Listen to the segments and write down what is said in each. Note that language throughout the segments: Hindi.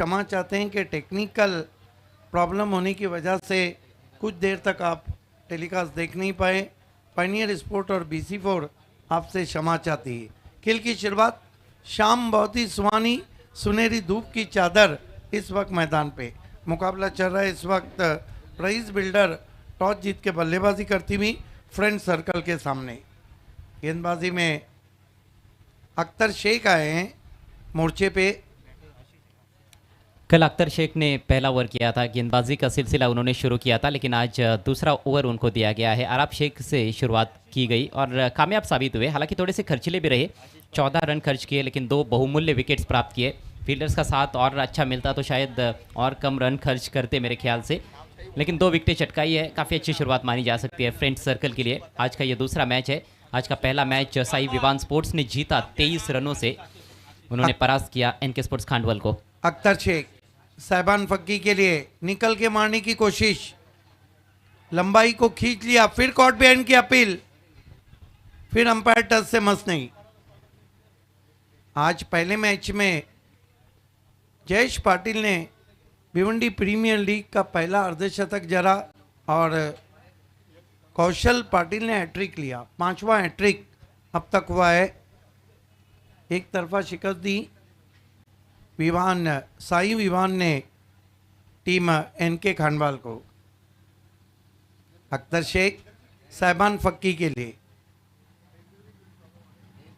क्षमा चाहते हैं कि टेक्निकल प्रॉब्लम होने की वजह से कुछ देर तक आप टेलीकास्ट देख नहीं पाए। पायनियर स्पोर्ट और BC4 आपसे क्षमा चाहती है। खेल की शुरुआत, शाम बहुत ही सुहानी, सुनहरी धूप की चादर इस वक्त मैदान पे मुकाबला चल रहा है। इस वक्त रईस बिल्डर टॉस जीत के बल्लेबाजी करती हुई फ्रेंड सर्कल के सामने। गेंदबाजी में अख्तर शेख आए हैं मोर्चे पे। कल अख्तर शेख ने पहला ओवर किया था, गेंदबाजी का सिलसिला उन्होंने शुरू किया था, लेकिन आज दूसरा ओवर उनको दिया गया है। आराब शेख से शुरुआत की गई और कामयाब साबित हुए। हालांकि थोड़े से खर्चीले भी रहे, 14 रन खर्च किए लेकिन 2 बहुमूल्य विकेट्स प्राप्त किए। फील्डर्स का साथ और अच्छा मिलता तो शायद और कम रन खर्च करते मेरे ख्याल से, लेकिन 2 विकेटें चटकाई है। काफ़ी अच्छी शुरुआत मानी जा सकती है फ्रेंड सर्कल के लिए। आज का ये दूसरा मैच है। आज का पहला मैच साई विवान स्पोर्ट्स ने जीता 23 रनों से। उन्होंने परास्त किया NK स्पोर्ट्स खांडवल को। अख्तर शेख साहिबान फक्की के लिए निकल के मारने की कोशिश, लंबाई को खींच लिया, फिर कॉट बैन की अपील, फिर अंपायर टच से मस नहीं। आज पहले मैच में जयेश पाटिल ने भिवंडी प्रीमियर लीग का पहला अर्धशतक जरा और कौशल पाटिल ने हैट्रिक लिया, 5वां हैट्रिक अब तक हुआ है। एक तरफा शिकस्त दी विवान, साई विवान ने टीम NK खानवाल को। अख्तर शेख साहिबान फक्की के लिए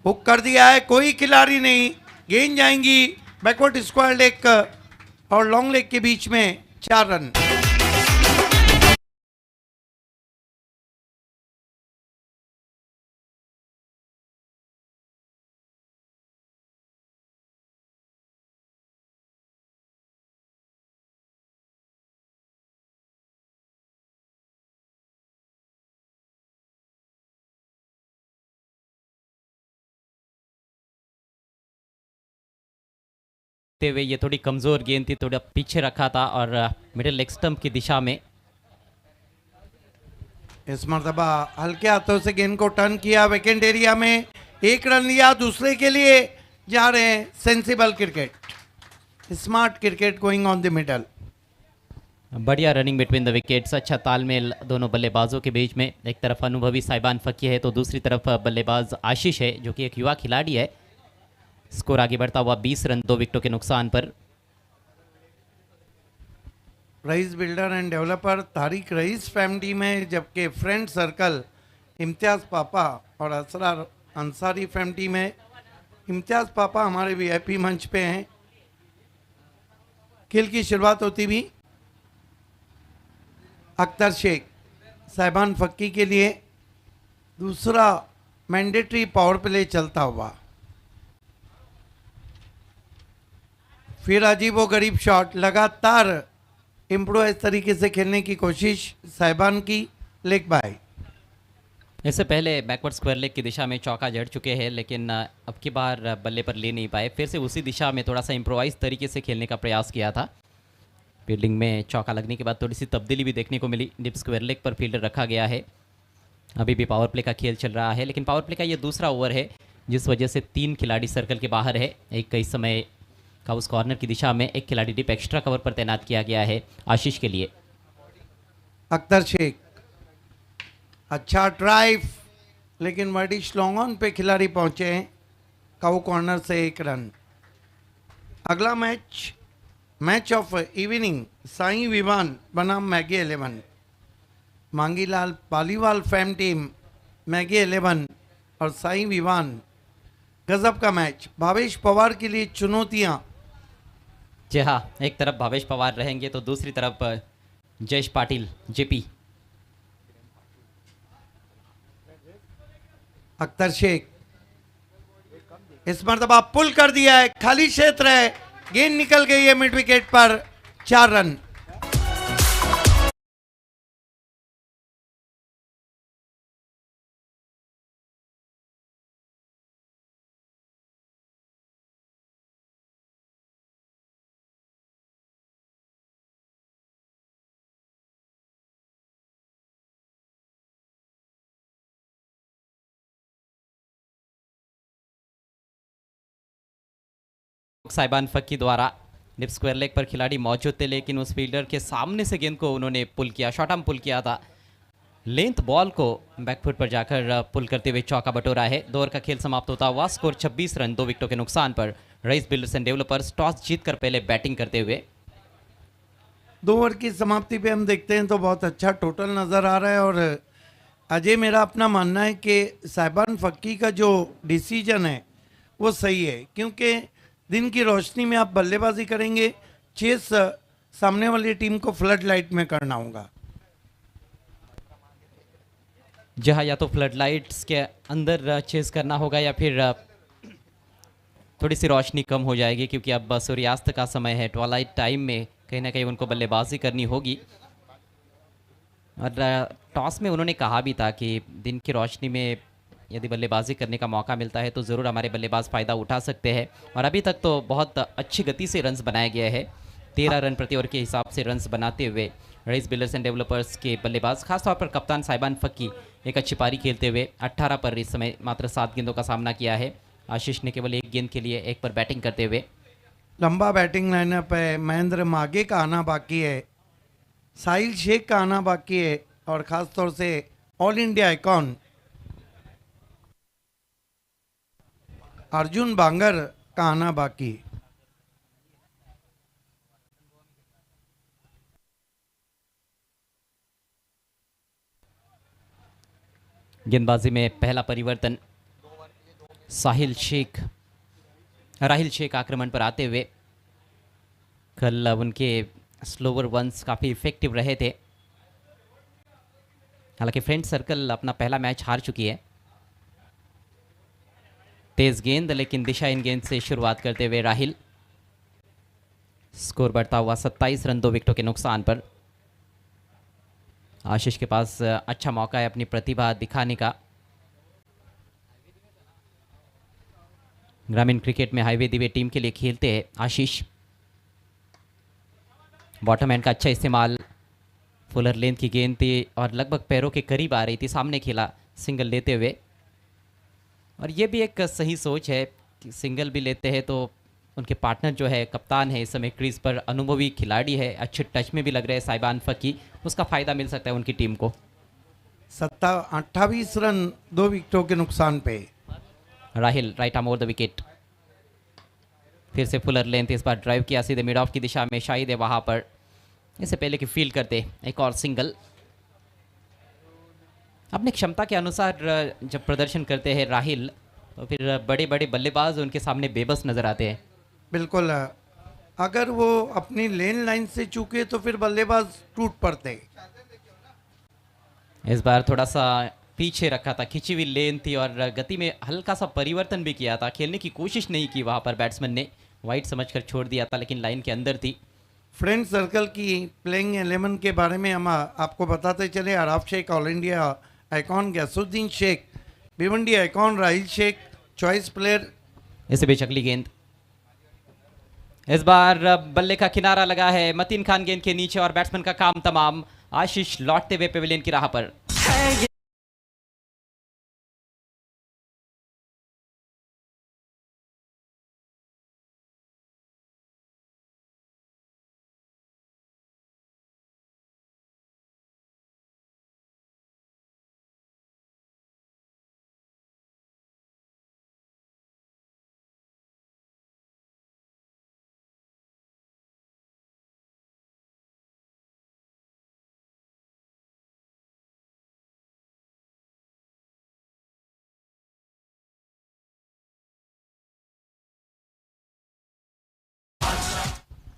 बुक कर दिया है, कोई खिलाड़ी नहीं। गेंद जाएंगी बैकवर्ड स्क्वायर लेग और लॉन्ग लेग के बीच में, 4 रन। हुए ये थोड़ी कमजोर गेंद थी, थोड़ा पीछे रखा था और मिडिल लेग स्टंप की दिशा में। इस मरतबा हल्के हाथों से गेंद को टर्न किया, वेकेंट एरिया में 1 रन लिया। दूसरे के लिए जा रहे हैं। Sensible cricket, smart cricket going on the middle. बढ़िया रनिंग बिटवीन द विकेट्स, अच्छा तालमेल दोनों बल्लेबाजों के बीच में। एक तरफ अनुभवी साहिबान फकी है तो दूसरी तरफ बल्लेबाज आशीष है जो कि एक युवा खिलाड़ी है। स्कोर आगे बढ़ता हुआ 20 रन 2 विकेटों के नुकसान पर। Rais builder and developer Tariq Rais family में, जबकि फ्रेंड सर्कल इम्तियाज़ पापा और असरार अंसारी फैमिली में। इम्तियाज़ पापा हमारे VIP मंच पे हैं। खेल की शुरुआत होती भी अख्तर शेख साहिबान फक्की के लिए दूसरा मैंडेटरी पावर प्ले चलता हुआ। फिर अजीब व गरीब शॉट, लगातार इम्प्रोवाइज तरीके से खेलने की कोशिश साहिबान की। Leg bye. इससे पहले बैकवर्ड स्क्वायर लेग की दिशा में चौका जड़ चुके हैं, लेकिन अब की बार बल्ले पर ले नहीं पाए। फिर से उसी दिशा में थोड़ा सा इम्प्रोवाइज तरीके से खेलने का प्रयास किया था। फील्डिंग में चौका लगने के बाद थोड़ी सी तब्दीली भी देखने को मिली। डिप स्क्वायर लेग पर फील्डर रखा गया है। अभी भी पावर प्ले का खेल चल रहा है, लेकिन पावर प्ले का ये दूसरा ओवर है जिस वजह से 3 खिलाड़ी सर्कल के बाहर है। एक इस समय काउस कॉर्नर की दिशा में एक खिलाड़ी डिप एक्स्ट्रा कवर पर तैनात किया गया है आशीष के लिए। अख्तर शेख अच्छा ड्राइव, लेकिन वर्डिश लॉन्ग ऑन पे खिलाड़ी पहुंचे हैं। काउ कॉर्नर से 1 रन। अगला match of evening, Sai Vivaan बनाम Maggi 11। Mangilal Paliwal fam team, Maggi 11 और साई विवान। गजब का मैच। भावेश पवार के लिए चुनौतियां। जी हाँ, एक तरफ भावेश पवार रहेंगे तो दूसरी तरफ जयेश पाटिल JP। अख्तर शेख इस मरतबा पुल कर दिया है, खाली क्षेत्र है, गेंद निकल गई है मिड विकेट पर, 4 रन। साहिबान फक्की द्वारा लिप स्क्वायर लेग पर खिलाड़ी मौजूद थे, लेकिन उस फील्डर के सामने से गेंद को उन्होंने पुल किया, शॉर्ट आर्म पुल किया था। लेंथ बॉल को बैकफुट पर जाकर पुल करते हुए चौका बटोरा है। 2 ओवर का खेल समाप्त होता हुआ, स्कोर 26 रन 2 विकेटों के नुकसान पर। Rice builders and developers toss जीतकर पहले बैटिंग करते हुए। 2 ओवर की समाप्ति पे हम देखते हैं तो बहुत अच्छा टोटल नज़र आ रहा है। और अजय, मेरा अपना मानना है कि साहिबान फ़क्की का जो डिसीजन है वो सही है, क्योंकि दिन की रोशनी में आप बल्लेबाजी करेंगे, चेस सामने वाली टीम को फ्लड लाइट में करना होगा। जहाँ या तो फ्लड लाइट्स के अंदर चेस करना होगा या फिर थोड़ी सी रोशनी कम हो जाएगी, क्योंकि अब सूर्यास्त का समय है। ट्वाइलाइट टाइम में कहीं ना कहीं उनको बल्लेबाजी करनी होगी। और टॉस में उन्होंने कहा भी था कि दिन की रोशनी में यदि बल्लेबाजी करने का मौका मिलता है तो ज़रूर हमारे बल्लेबाज फ़ायदा उठा सकते हैं। और अभी तक तो बहुत अच्छी गति से रन्स बनाया गया है। 13 रन प्रति ओवर के हिसाब से रन्स बनाते हुए रईस बिल्डर्स एंड डेवलपर्स के बल्लेबाज, खासतौर पर कप्तान साहिबान फ़क्की एक अच्छी पारी खेलते हुए 18 पर इस समय मात्र 7 गेंदों का सामना किया है। आशीष ने केवल 1 गेंद के लिए 1 पर बैटिंग करते हुए। लंबा बैटिंग लाइनअप है। महेंद्र मागे का आना बाकी है, साहिल शेख का आना बाकी है, और ख़ास तौर से ऑल इंडिया आइकॉन अर्जुन बांगर का आना बाकी है। गेंदबाजी में पहला परिवर्तन, राहिल शेख आक्रमण पर आते हुए। कल उनके स्लोवर वंस काफ़ी इफेक्टिव रहे थे। हालांकि फ्रेंड सर्कल अपना पहला मैच हार चुकी है। तेज गेंद, लेकिन दिशाहीन गेंद से शुरुआत करते हुए राहिल। स्कोर बढ़ता हुआ 27 रन 2 विकेटों के नुकसान पर। आशीष के पास अच्छा मौका है अपनी प्रतिभा दिखाने का। ग्रामीण क्रिकेट में हाईवे दिवे टीम के लिए खेलते हैं आशीष। बॉटम हैंड का अच्छा इस्तेमाल, फुलर लेंथ की गेंद थी और लगभग पैरों के करीब आ रही थी, सामने खेला सिंगल लेते हुए। और ये भी एक सही सोच है कि सिंगल भी लेते हैं तो उनके पार्टनर जो है, कप्तान है इस समय क्रीज पर, अनुभवी खिलाड़ी है, अच्छे टच में भी लग रहे हैं साहिबान फ़क्की, उसका फ़ायदा मिल सकता है उनकी टीम को। 28 रन 2 विकेटों के नुकसान पे। Rahil right arm over the wicket. फिर से फुलर लेंथ, इस बार ड्राइव किया सीधे मिड ऑफ की दिशा में, शाहिद है वहाँ पर। इससे पहले कि फील्ड करते एक और सिंगल। अपने क्षमता के अनुसार जब प्रदर्शन करते हैं राहिल, तो फिर बड़े बड़े बल्लेबाज उनके सामने बेबस नजर आते हैं। बिल्कुल, अगर वो अपनी लेन लाइन से चूके तो फिर बल्लेबाज टूट पड़ते। इस बार थोड़ा सा पीछे रखा था, खिंची हुई लेन थी और गति में हल्का सा परिवर्तन भी किया था। खेलने की कोशिश नहीं की वहाँ पर बैट्समैन ने, वाइड समझकर छोड़ दिया था, लेकिन लाइन के अंदर थी। फ्रेंड सर्कल की प्लेइंग 11 के बारे में हम आपको बताते चले। Araf Shaikh all India icon, Ghiasuddin Shaikh Bhiwandi icon, Rahil Shaikh choice player. इस बीच अगली गेंद, इस बार बल्ले का किनारा लगा है, मतीन खान गेंद के नीचे और बैट्समैन का काम तमाम। आशीष लौटते हुए पेविलियन की राह पर।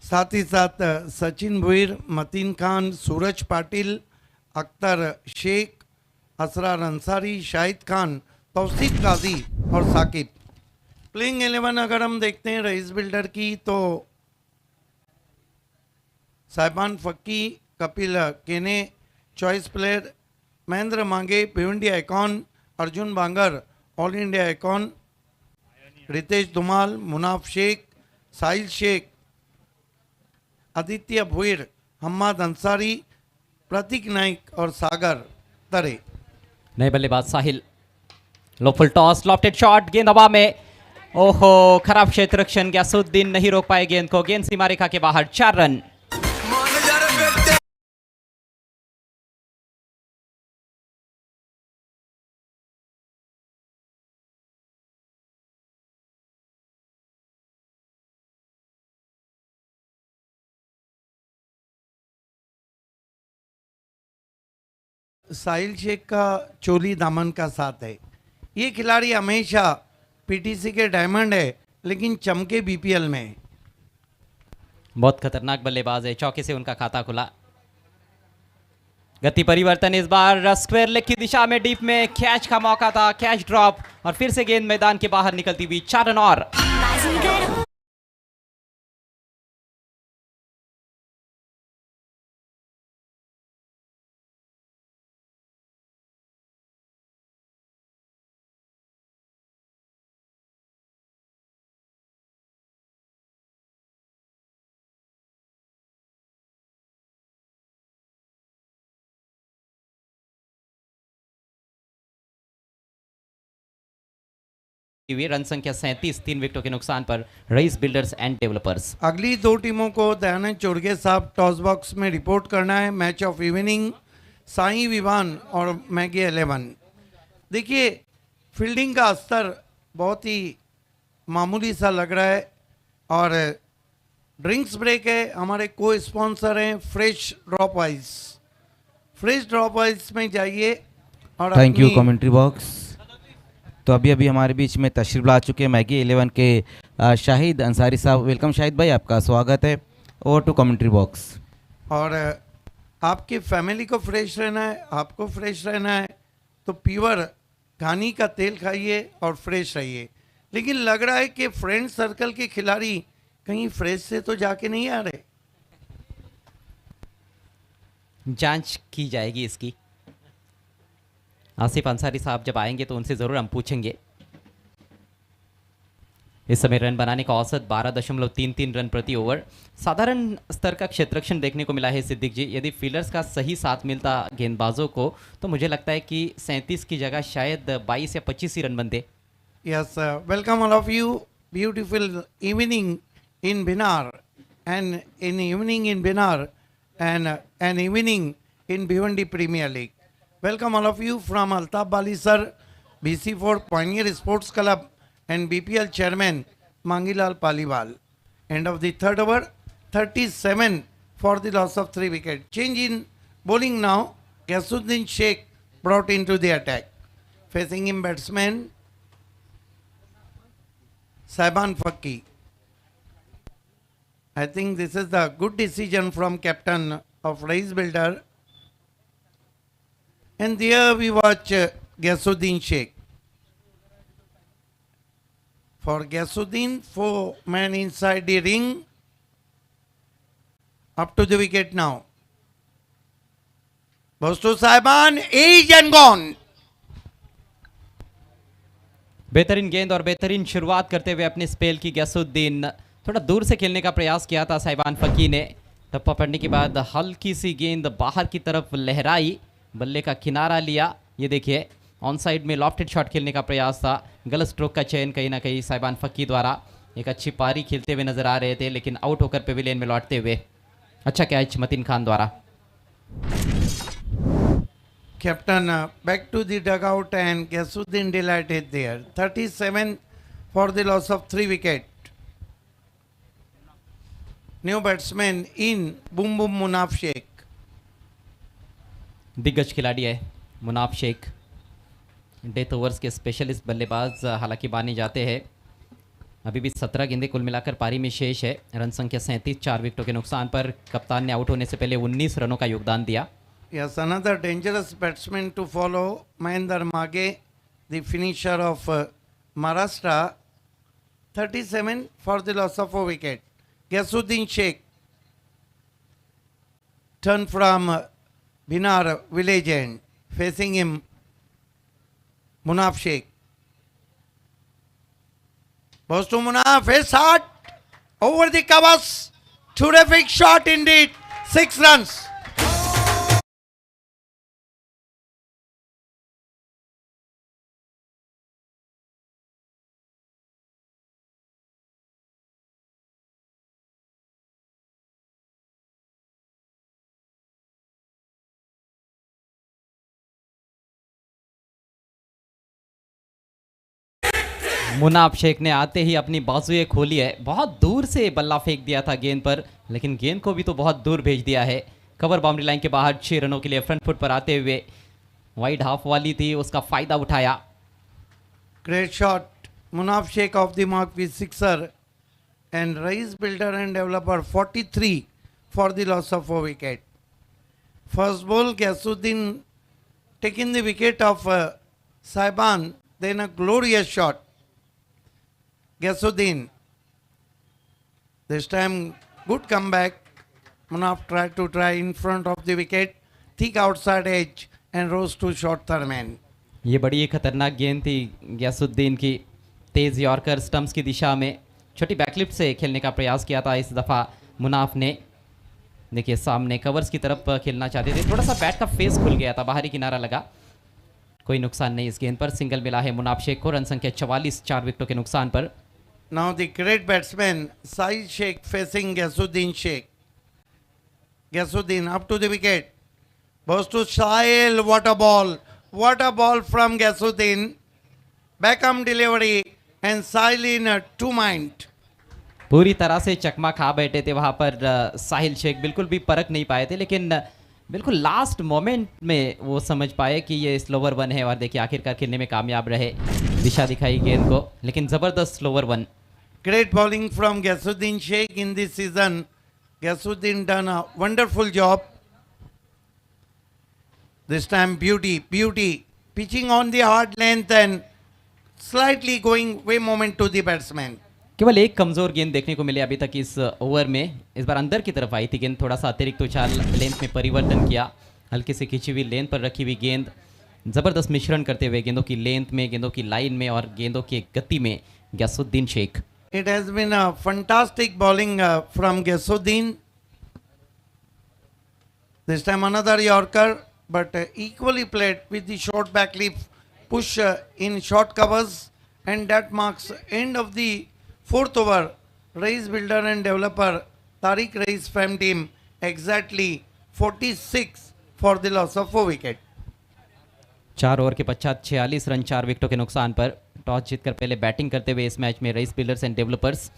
साथ ही साथ सचिन भुईर, मतीन खान, सूरज पाटिल, अख्तर शेख, असरार अंसारी, शाहिद खान, तौसीफ काजी और साकिब। प्लेइंग 11 अगर हम देखते हैं रईस बिल्डर की, तो साहिबान फ़क्की, कपिल केने choice player, Mahendra Mange Bhiwandi icon, Arjun Bangar all India icon, Ritesh Dhumal, Munaf Shaikh, Sahil Shaikh, Aditya Bhoir, Hammad Ansari, Prateek Naik और सागर तरे। नए बल्लेबाज Sahil, low full toss, lofted shot, गेंद हवा में, ओहो, खराब क्षेत्र रक्षण, गयासुद्दीन नहीं रोक पाए गेंद को, गेंद सीमा रेखा के बाहर, 4 रन। साहिल शेख का चोली दामन का साथ है। ये खिलाड़ी हमेशा पीटीसी के डायमंड है, लेकिन चमके बीपीएल में है। बहुत खतरनाक बल्लेबाज है, चौके से उनका खाता खुला। गति परिवर्तन इस बार स्क्वायर लेग की दिशा में, डीप में कैच का मौका था, कैच ड्रॉप और फिर से गेंद मैदान के बाहर निकलती हुई, 4 रन और। रन संख्या 37, 3 विकेटों के नुकसान पर रईस बिल्डर्स एंड डेवलपर्स। अगली दो टीमों को दयानंद चोरगे साहब टॉस बॉक्स में रिपोर्ट करना है। Match of evening Sai Vivaan और मैगी 11। देखिए, फील्डिंग का स्तर बहुत ही मामूली सा लग रहा है और ड्रिंक्स ब्रेक है। हमारे को स्पॉन्सर हैं fresh drop ice. Fresh drop ice में जाइए और थैंक यू अपनी कमेंट्री बॉक्स। तो अभी अभी हमारे बीच में तशरीफ ला चुके हैं मैगी 11 के शाहिद अंसारी साहब। वेलकम शाहिद भाई, आपका स्वागत है। Over to commentary box. और आपकी फैमिली को फ्रेश रहना है, आपको फ्रेश रहना है, तो प्योर घानी का तेल खाइए और फ्रेश रहिए। लेकिन लग रहा है कि फ्रेंड सर्कल के खिलाड़ी कहीं फ्रेश से तो जाके नहीं आ रहे। जांच की जाएगी इसकी। आसिफ अंसारी साहब जब आएंगे तो उनसे जरूर हम पूछेंगे। इस समय रन बनाने का औसत 12.33 रन प्रति ओवर। साधारण स्तर का क्षेत्ररक्षण देखने को मिला है सिद्दीक जी। यदि फील्डर्स का सही साथ मिलता गेंदबाजों को तो मुझे लगता है कि 37 की जगह शायद 22 या 25 ही रन बनते। Yes, welcome all of you. Beautiful evening in Binar, and in evening in Binar, and an evening in Bhiwandi Premier League. Welcome all of you from Altaf Bali sir, BC4 Pioneer Sports Club, and BPL Chairman Mangilal Paliwal. End of the third over, 37 for the loss of 3 wickets. Change in bowling now. Ghiyasuddin Sheikh brought into the attack. Facing him batsman Saiban Fakki. I think this is the good decision from captain of Race Builder. And there we watch Ghiyasuddin Sheikh. For Ghiyasuddin, 4 men inside the ring. Up to the wicket now. Goes to Saiban, is and gone. बेहतरीन गेंद और बेहतरीन शुरुआत करते हुए अपने स्पेल की गयासुद्दीन। थोड़ा दूर से खेलने का प्रयास किया था साइबान फकी ने। टप्पा पड़ने के बाद हल्की सी गेंद बाहर की तरफ लहराई, बल्ले का किनारा लिया। ये देखिए ऑन साइड में लॉफ्टेड शॉट खेलने का प्रयास था। गलत स्ट्रोक का चयन कहीं ना कहीं साइबान फकी द्वारा। एक अच्छी पारी खेलते हुए नजर आ रहे थे, लेकिन आउट होकर पेविलियन में लौटते हुए। अच्छा कैच मतीन खान द्वारा। Captain back to the dugout and Ghiyasuddin delighted there. 37 for the loss of 3 wickets. New batsman in Boom Boom Munaf Sheikh. दिग्गज खिलाड़ी है मुनाफ शेख, डेथ ओवर्स के स्पेशलिस्ट बल्लेबाज हालांकि माने जाते हैं। अभी भी 17 गेंदें कुल मिलाकर पारी में शेष है। रन संख्या 37, 4 विकेटों के नुकसान पर। कप्तान ने आउट होने से पहले 19 रनों का योगदान दिया। Yes, another dangerous batsman to follow, Mahendra Mage, the finisher of Maharashtra. 37 for the loss of 4 wickets. Ghiyasuddin Sheikh turn from Binar village end, facing him Munaf Sheikh. Goes to Munaf, his shot over the covers. Terrific shot indeed. 6 runs. Munaf Sheikh ने आते ही अपनी बाजुएं खोली है, बहुत दूर से बल्ला फेंक दिया था गेंद पर, लेकिन गेंद को भी तो बहुत दूर भेज दिया है। कवर बाउंड्री लाइन के बाहर 6 रनों के लिए फ्रंट फुट पर आते हुए, वाइड हाफ वाली थी, उसका फायदा उठाया। Great shot. Munaf Sheikh off the mark with sixer. And Rais builder and developer 43 for the loss of 4 wicket. First ball, Ghasuddin taking the wicket of Saiban. Then a glorious shot. Ghasuddin. This time, good comeback. Munaf tried to try in front of the wicket. Thick outside edge and rose to short third man. ये बड़ी ही खतरनाक गेंद थी गयासुद्दीन की, तेज यॉर्कर स्टंप्स की दिशा में छोटी बैकलिफ्ट से खेलने का प्रयास किया था इस दफ़ा मुनाफ ने। देखिए सामने कवर्स की तरफ खेलना चाहते थे, थोड़ा सा बैट का फेस खुल गया था, बाहरी किनारा लगा, कोई नुकसान नहीं इस गेंद पर। सिंगल मिला है मुनाफ शेख को, रन संख्या 44, 4 विकेटों के नुकसान पर। Now the great batsman Sahil Sheikh facing Ghasuddin Sheikh. Ghasuddin up to the wicket. Goes to Sahil. What a ball! What a ball from Ghasuddin. Backham delivery and Sahil in a two mind. पूरी तरह से चकमा खा बैठे थे वहाँ पर साहिल शेख, बिल्कुल भी परख नहीं पाए थे, लेकिन बिल्कुल लास्ट मोमेंट में वो समझ पाए कि ये स्लोवर वन है और देखिए आखिरकार खेलने में कामयाब रहे, दिशा दिखाई गेंद को, लेकिन ज़बरदस्त slower one. Great bowling from Ghasuddin Sheikh in this season. Ghasuddin done a wonderful job. This time beauty. Pitching on the hard length and slightly going way moment to the batsman. केवल एक कमज़ोर गेंद देखने को मिले अभी तक इस ओवर में, इस बार अंदर की तरफ आई थी गेंद, थोड़ा सा अतिरिक्त उछाल लेंथ में परिवर्तन किया, हल्की से खिंची हुई लेंथ पर रखी हुई गेंद, ज़बरदस्त मिश्रण करते हुए गेंदों की लेंथ में, गेंदों की लाइन में और गेंदों की गति में Gayasuddin Sheikh. It has been a fantastic bowling from Ghasuddin. This time another Yorker, but equally played with the short back leaf push in short covers, and that marks end of the fourth over. Rais builder and developer Tariq Rais fam team exactly 46 for the loss of 4 wicket. 4 over के पश्चात 46 रन 4 विकेटों के नुकसान पर। टॉस जीतकर पहले बैटिंग करते हुए इस मैच में रईस बिल्डर्स एंड डेवलपर्स,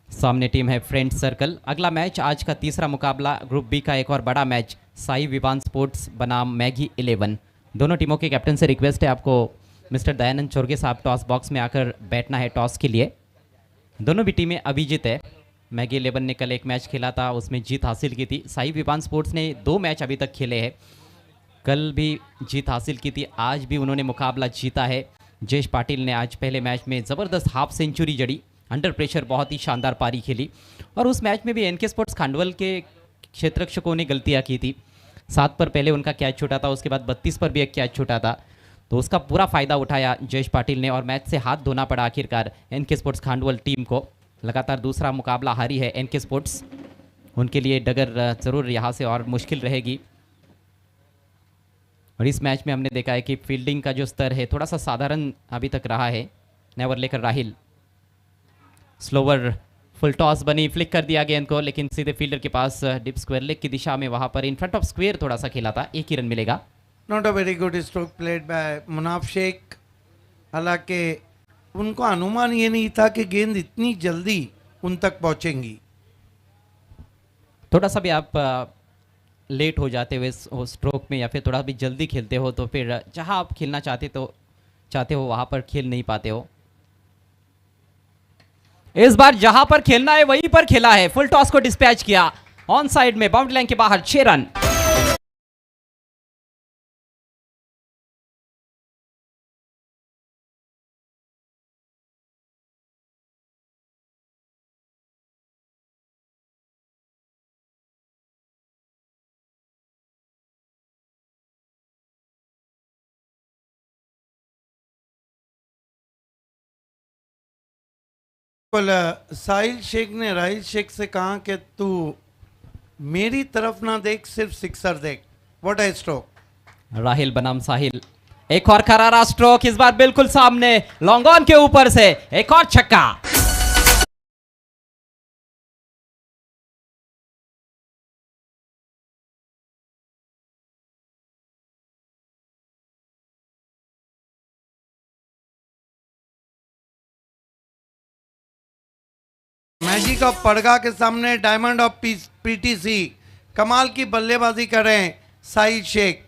सामने टीम है फ्रेंड्स सर्कल। अगला मैच आज का तीसरा मुकाबला ग्रुप बी का एक और बड़ा मैच साई विवान स्पोर्ट्स बनाम मैगी 11। दोनों टीमों के कैप्टन से रिक्वेस्ट है आपको मिस्टर दयानंद चोरगे साहब टॉस बॉक्स में आकर बैठना है टॉस के लिए। दोनों भी टीमें अभिजीत है। मैगी 11 ने कल एक मैच खेला था, उसमें जीत हासिल की थी। साई विवान स्पोर्ट्स ने 2 मैच अभी तक खेले हैं, कल भी जीत हासिल की थी, आज भी उन्होंने मुकाबला जीता है। जयेश पाटिल ने आज पहले मैच में ज़बरदस्त हाफ सेंचुरी जड़ी, अंडर प्रेशर बहुत ही शानदार पारी खेली, और उस मैच में भी एनके स्पोर्ट्स खांडवल के क्षेत्ररक्षकों ने गलतियां की थी। 7 पर पहले उनका कैच छूटा था, उसके बाद 32 पर भी एक कैच छूटा था, तो उसका पूरा फ़ायदा उठाया जयेश पाटिल ने और मैच से हाथ धोना पड़ा आखिरकार एनके स्पोर्ट्स खांडवल टीम को। लगातार दूसरा मुकाबला हारी है एनके स्पोर्ट्स, उनके लिए डगर ज़रूर यहाँ से और मुश्किल रहेगी। और इस मैच में हमने देखा है कि फील्डिंग का जो स्तर है थोड़ा सा साधारण अभी तक रहा है। नेवर लेकर राहिल, स्लोवर फुल टॉस बनी, फ्लिक कर दिया गेंद को, लेकिन सीधे फील्डर के पास डिप स्क्वायर लेग की दिशा में, वहां पर इन फ्रंट ऑफ स्क्वायर थोड़ा सा खेला था, 1 ही रन मिलेगा। Not a very good stroke played by Munaf Sheikh. हालांकि उनको अनुमान ये नहीं था कि गेंद इतनी जल्दी उन तक पहुंचेंगी। थोड़ा सा भी आप लेट हो जाते हुए स्ट्रोक में या फिर थोड़ा भी जल्दी खेलते हो तो फिर जहां आप खेलना चाहते हो वहां पर खेल नहीं पाते हो। इस बार जहां पर खेलना है वहीं पर खेला है, फुल टॉस को डिस्पैच किया, ऑन साइड में बाउंड्री लाइन के बाहर 6 रन। साहिल शेख ने राहिल शेख से कहा कि तू मेरी तरफ ना देख, सिर्फ सिक्सर देख। What a stroke. राहिल बनाम साहिल, एक और करारा स्ट्रोक, इस बार बिल्कुल सामने लॉन्ग ऑन के ऊपर से एक और छक्का। मैजिक ऑफ पड़गा के सामने डायमंड ऑफ पीटीसी कमाल की बल्लेबाजी कर रहे हैं साहिल शेख।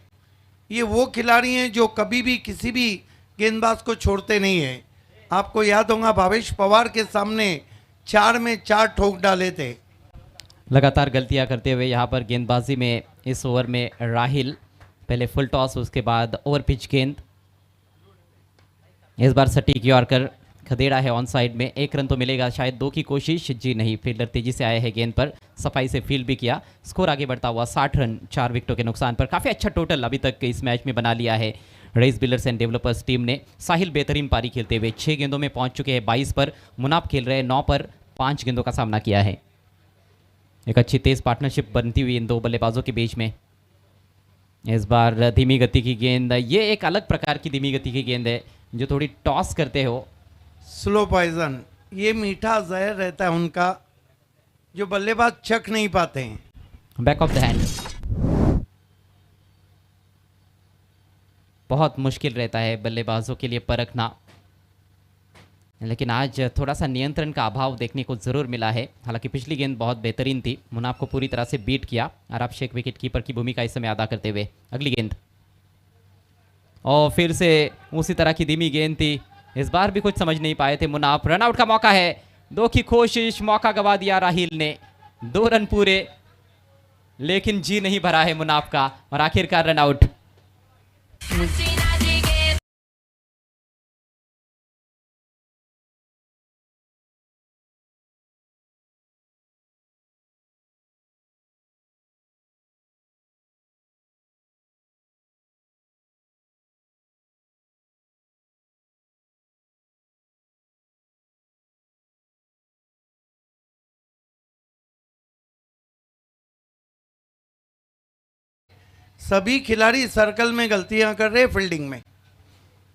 ये वो खिलाड़ी हैं जो कभी भी किसी भी गेंदबाज को छोड़ते नहीं हैं। आपको याद होगा भावेश पवार के सामने 4 में 4 ठोक डाले थे। लगातार गलतियां करते हुए यहाँ पर गेंदबाजी में इस ओवर में राहिल, पहले फुल टॉस उसके बाद ओवर पिच गेंद। इस बार सटीक यॉर्कर, खदेड़ा है ऑन साइड में, 1 रन तो मिलेगा शायद, 2 की कोशिश, जी नहीं, फील्डर तेजी से आया है गेंद पर, सफाई से फील्ड भी किया। स्कोर आगे बढ़ता हुआ 60 रन 4 विकेटों के नुकसान पर। काफ़ी अच्छा टोटल अभी तक इस मैच में बना लिया है race builders and developers team ने। साहिल बेहतरीन पारी खेलते हुए 6 गेंदों में पहुंच चुके हैं 22 पर। मुनाफ खेल रहे हैं 9 पर, 5 गेंदों का सामना किया है। एक अच्छी तेज पार्टनरशिप बनती हुई इन दो बल्लेबाजों के बीच में। इस बार धीमी गति की गेंद, ये एक अलग प्रकार की धीमी गति की गेंद है जो थोड़ी टॉस करते हो। स्लो पॉइजन, ये मीठा जहर रहता है उनका जो बल्लेबाज चख नहीं पाते हैं। बैक ऑफ द हैंड, बहुत मुश्किल रहता है बल्लेबाजों के लिए परखना, लेकिन आज थोड़ा सा नियंत्रण का अभाव देखने को जरूर मिला है। हालांकि पिछली गेंद बहुत बेहतरीन थी, मुनाफ को पूरी तरह से बीट किया। आराब शेख विकेट कीपर की भूमिका इस समय अदा करते हुए। अगली गेंद और फिर से उसी तरह की धीमी गेंद थी। इस बार भी कुछ समझ नहीं पाए थे मुनाफ। रनआउट का मौका है, 2 की कोशिश, मौका गवा दिया राहिल ने। 2 रन पूरे, लेकिन जी नहीं भरा है मुनाफ का और आखिरकार रनआउट। सभी खिलाड़ी सर्कल में गलतियां कर रहे हैं फील्डिंग में।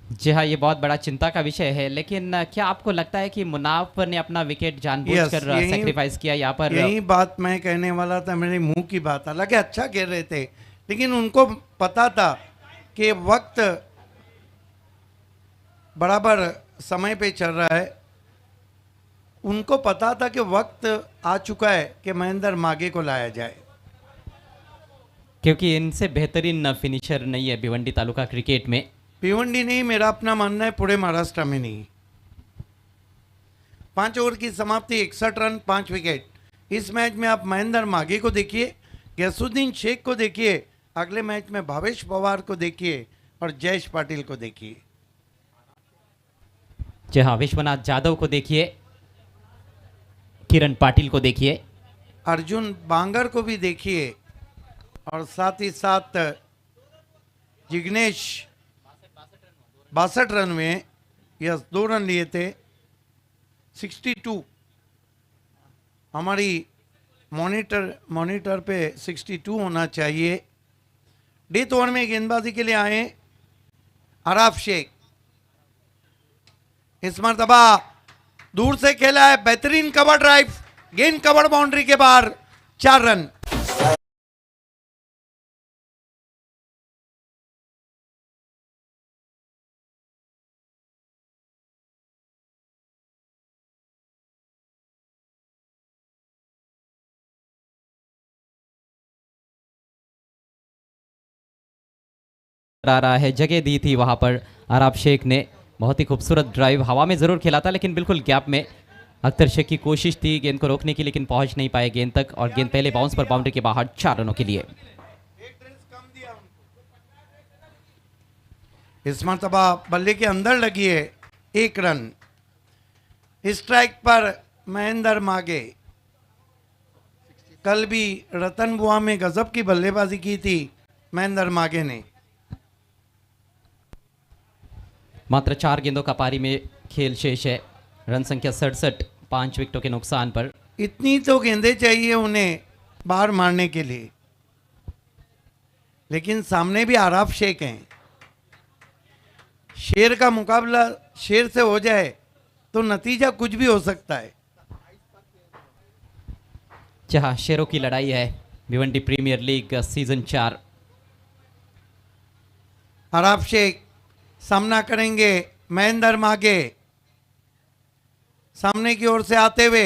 जी हाँ, ये बहुत बड़ा चिंता का विषय है। लेकिन क्या आपको लगता है कि मुनाफ ने अपना विकेट जानबूझकर सैक्रिफाइस किया यहाँ पर? यही बात मैं कहने वाला था, मेरे मुंह की बात। हालांकि अच्छा खेल रहे थे, लेकिन उनको पता था कि वक्त बराबर समय पे चल रहा है। उनको पता था कि वक्त आ चुका है कि महेंद्र मागे को लाया जाए, क्योंकि इनसे बेहतरीन फिनिशर नहीं है भिवंडी तालुका क्रिकेट में। भिवंडी नहीं, मेरा अपना मानना है पूरे महाराष्ट्र में नहीं। 5 ओवर की समाप्ति, 61 रन 5 विकेट। इस मैच में आप महेंद्र मागे को देखिए, गैसुद्दीन शेख को देखिए, अगले मैच में भावेश पवार को देखिए और जयेश पाटिल को देखिए। जी हाँ, विश्वनाथ जाधव को देखिए, किरण पाटिल को देखिए, अर्जुन बांगर को भी देखिए, और साथ ही साथ जिग्नेश 62 रन में, यस 2 रन लिए थे। 62 हमारी मॉनिटर पे 62 होना चाहिए। डेथ ओवर में गेंदबाजी के लिए आए आराब शेख। इस मरतबा दूर से खेला है, बेहतरीन कवर ड्राइव, गेंद कवर बाउंड्री के बाहर, 4 रन। आ रहा है, जगह दी थी वहां पर आराब शेख ने। बहुत ही खूबसूरत ड्राइव, हवा में जरूर खेला था लेकिन बिल्कुल गैप में। अख्तर शेख की कोशिश थी गेंद को रोकने की, लेकिन पहुंच नहीं पाए गेंद तक, और गेंद पहले बाउंस पर बाउंड्री के बाहर, 4 रनों के लिए। इस मरतबा बल्ले के अंदर लगी है, 1 रन। स्ट्राइक पर महेंद्र मागे। कल भी रतन बुआ में गजब की बल्लेबाजी की थी महेंद्र मागे ने। मात्र 4 गेंदों का पारी में खेल शेष है। रन संख्या 67, 5 विकेटों के नुकसान पर। इतनी तो गेंदें चाहिए उन्हें बाहर मारने के लिए, लेकिन सामने भी आराब शेख हैं। शेर का मुकाबला शेर से हो जाए तो नतीजा कुछ भी हो सकता है। जहां शेरों की लड़ाई है Bhiwandi premier league season 4। Aarab Shaikh सामना करेंगे महेंद्र मागे। सामने की ओर से आते हुए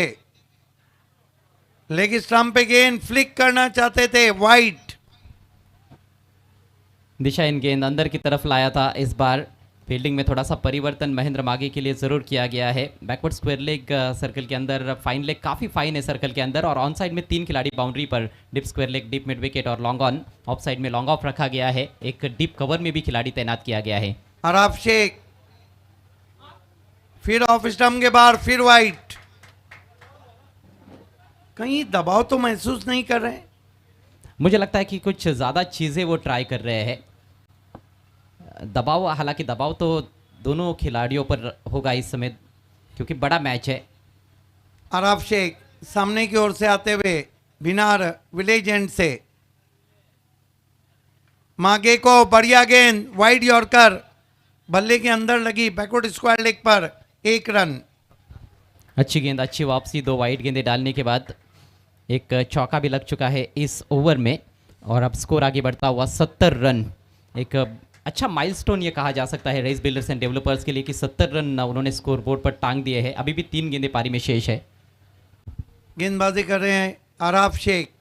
लेग स्टंप पे गेंद फ्लिक करना चाहते थे, वाइट। दिशा इन गेंद अंदर की तरफ लाया था। इस बार फील्डिंग में थोड़ा सा परिवर्तन महेंद्र मागे के लिए ज़रूर किया गया है। बैकवर्ड स्क्वायर लेग सर्कल के अंदर, फाइन लेग काफ़ी फाइन है सर्कल के अंदर, और ऑन साइड में 3 खिलाड़ी बाउंड्री पर, deep square leg, deep mid wicket और लॉन्ग ऑन। ऑफ साइड में लॉन्ग ऑफ रखा गया है, एक डीप कवर में भी खिलाड़ी तैनात किया गया है। अराफ शेख फिर ऑफ स्टंप के बाहर, फिर वाइट। कहीं दबाव तो महसूस नहीं कर रहे? मुझे लगता है कि कुछ ज़्यादा चीज़ें वो ट्राई कर रहे हैं। दबाव, हालांकि दबाव तो दोनों खिलाड़ियों पर होगा इस समय, क्योंकि बड़ा मैच है। अराफ शेख सामने की ओर से आते हुए बिनार विलेज एंड से, मागे को बढ़िया गेंद, वाइड यॉर्कर, बल्ले के अंदर लगी, बैकवर्ड स्क्वायर लेग पर, 1 रन। अच्छी गेंद, अच्छी वापसी, 2 वाइड गेंदें डालने के बाद एक चौका भी लग चुका है इस ओवर में, और अब स्कोर आगे बढ़ता हुआ 70 रन। एक अच्छा माइलस्टोन ये कहा जा सकता है रेस बिल्डर्स एंड डेवलपर्स के लिए कि 70 रन उन्होंने स्कोर बोर्ड पर टांग दिए हैं। अभी भी 3 गेंदें पारी में शेष है। गेंदबाजी कर रहे हैं अराफ शेख।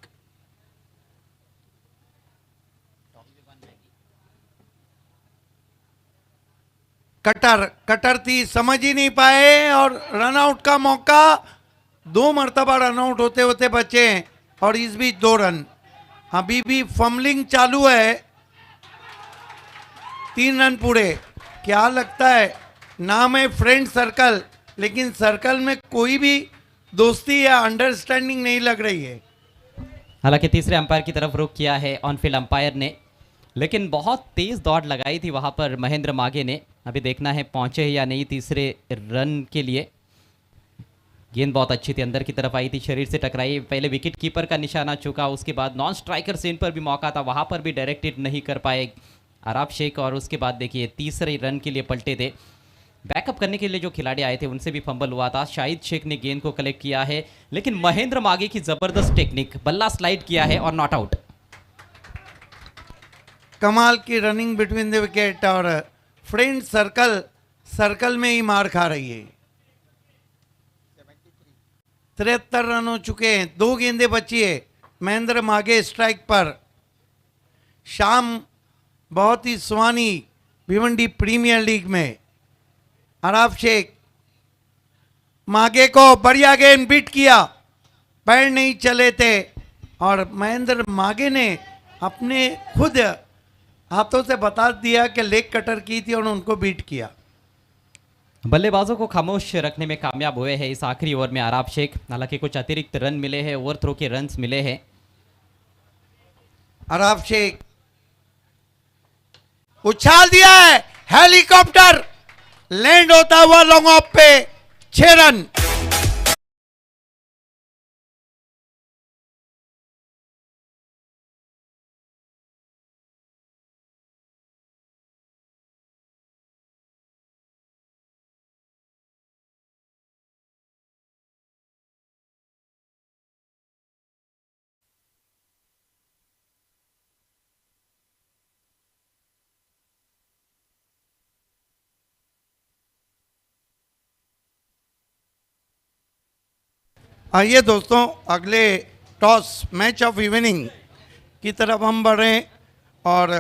कटर थी, समझ ही नहीं पाए, और रनआउट का मौका, 2 मरतबा रनआउट होते होते बचे हैं, और इस बीच 2 रन। अभी भी फम्बलिंग चालू है। 3 रन पूरे। क्या लगता है, नाम है फ्रेंड सर्कल, लेकिन सर्कल में कोई भी दोस्ती या अंडरस्टैंडिंग नहीं लग रही है। हालांकि तीसरे अंपायर की तरफ रुख किया है ऑन फील्ड अंपायर ने, लेकिन बहुत तेज दौड़ लगाई थी वहां पर महेंद्र मागे ने। अभी देखना है पहुंचे या नहीं तीसरे रन के लिए। गेंद बहुत अच्छी थी, अंदर की तरफ आई थी, शरीर से टकराई, पहले विकेट कीपर का निशाना चुका, उसके बाद नॉन स्ट्राइकर सेन पर भी मौका था, वहां पर भी डायरेक्टेड नहीं कर पाए अराफ शेख, और उसके बाद देखिए तीसरे रन के लिए पलटे थे। बैकअप करने के लिए जो खिलाड़ी आए थे उनसे भी फंबल हुआ था। शाहिद शेख ने गेंद को कलेक्ट किया है, लेकिन महेंद्र मागे की जबरदस्त टेक्निक, बल्ला स्लाइड किया है और नॉट आउट। कमाल की रनिंग बिटवीन द विकेट, और फ्रेंड सर्कल में ही मार खा रही है। 73 रन हो चुके हैं, 2 गेंदें बची है। महेंद्र मागे स्ट्राइक पर। शाम बहुत ही सुहानी भिवंडी प्रीमियर लीग में। अराफ शेख मागे को बढ़िया गेंद बीट किया, पैर नहीं चले थे, और महेंद्र मागे ने अपने खुद हाथों से बता दिया कि लेग कटर की थी और उनको बीट किया। बल्लेबाजों को खामोश रखने में कामयाब हुए हैं इस आखिरी ओवर में अराफ शेख। हालांकि कुछ अतिरिक्त रन मिले हैं, ओवर थ्रो के रन्स मिले हैं। अराफ शेख उछाल दिया है, हेलीकॉप्टर लैंड होता हुआ लॉन्ग ऑफ पे, 6 रन। आइए दोस्तों, अगले टॉस मैच ऑफ इवनिंग की तरफ हम बढ़ें, और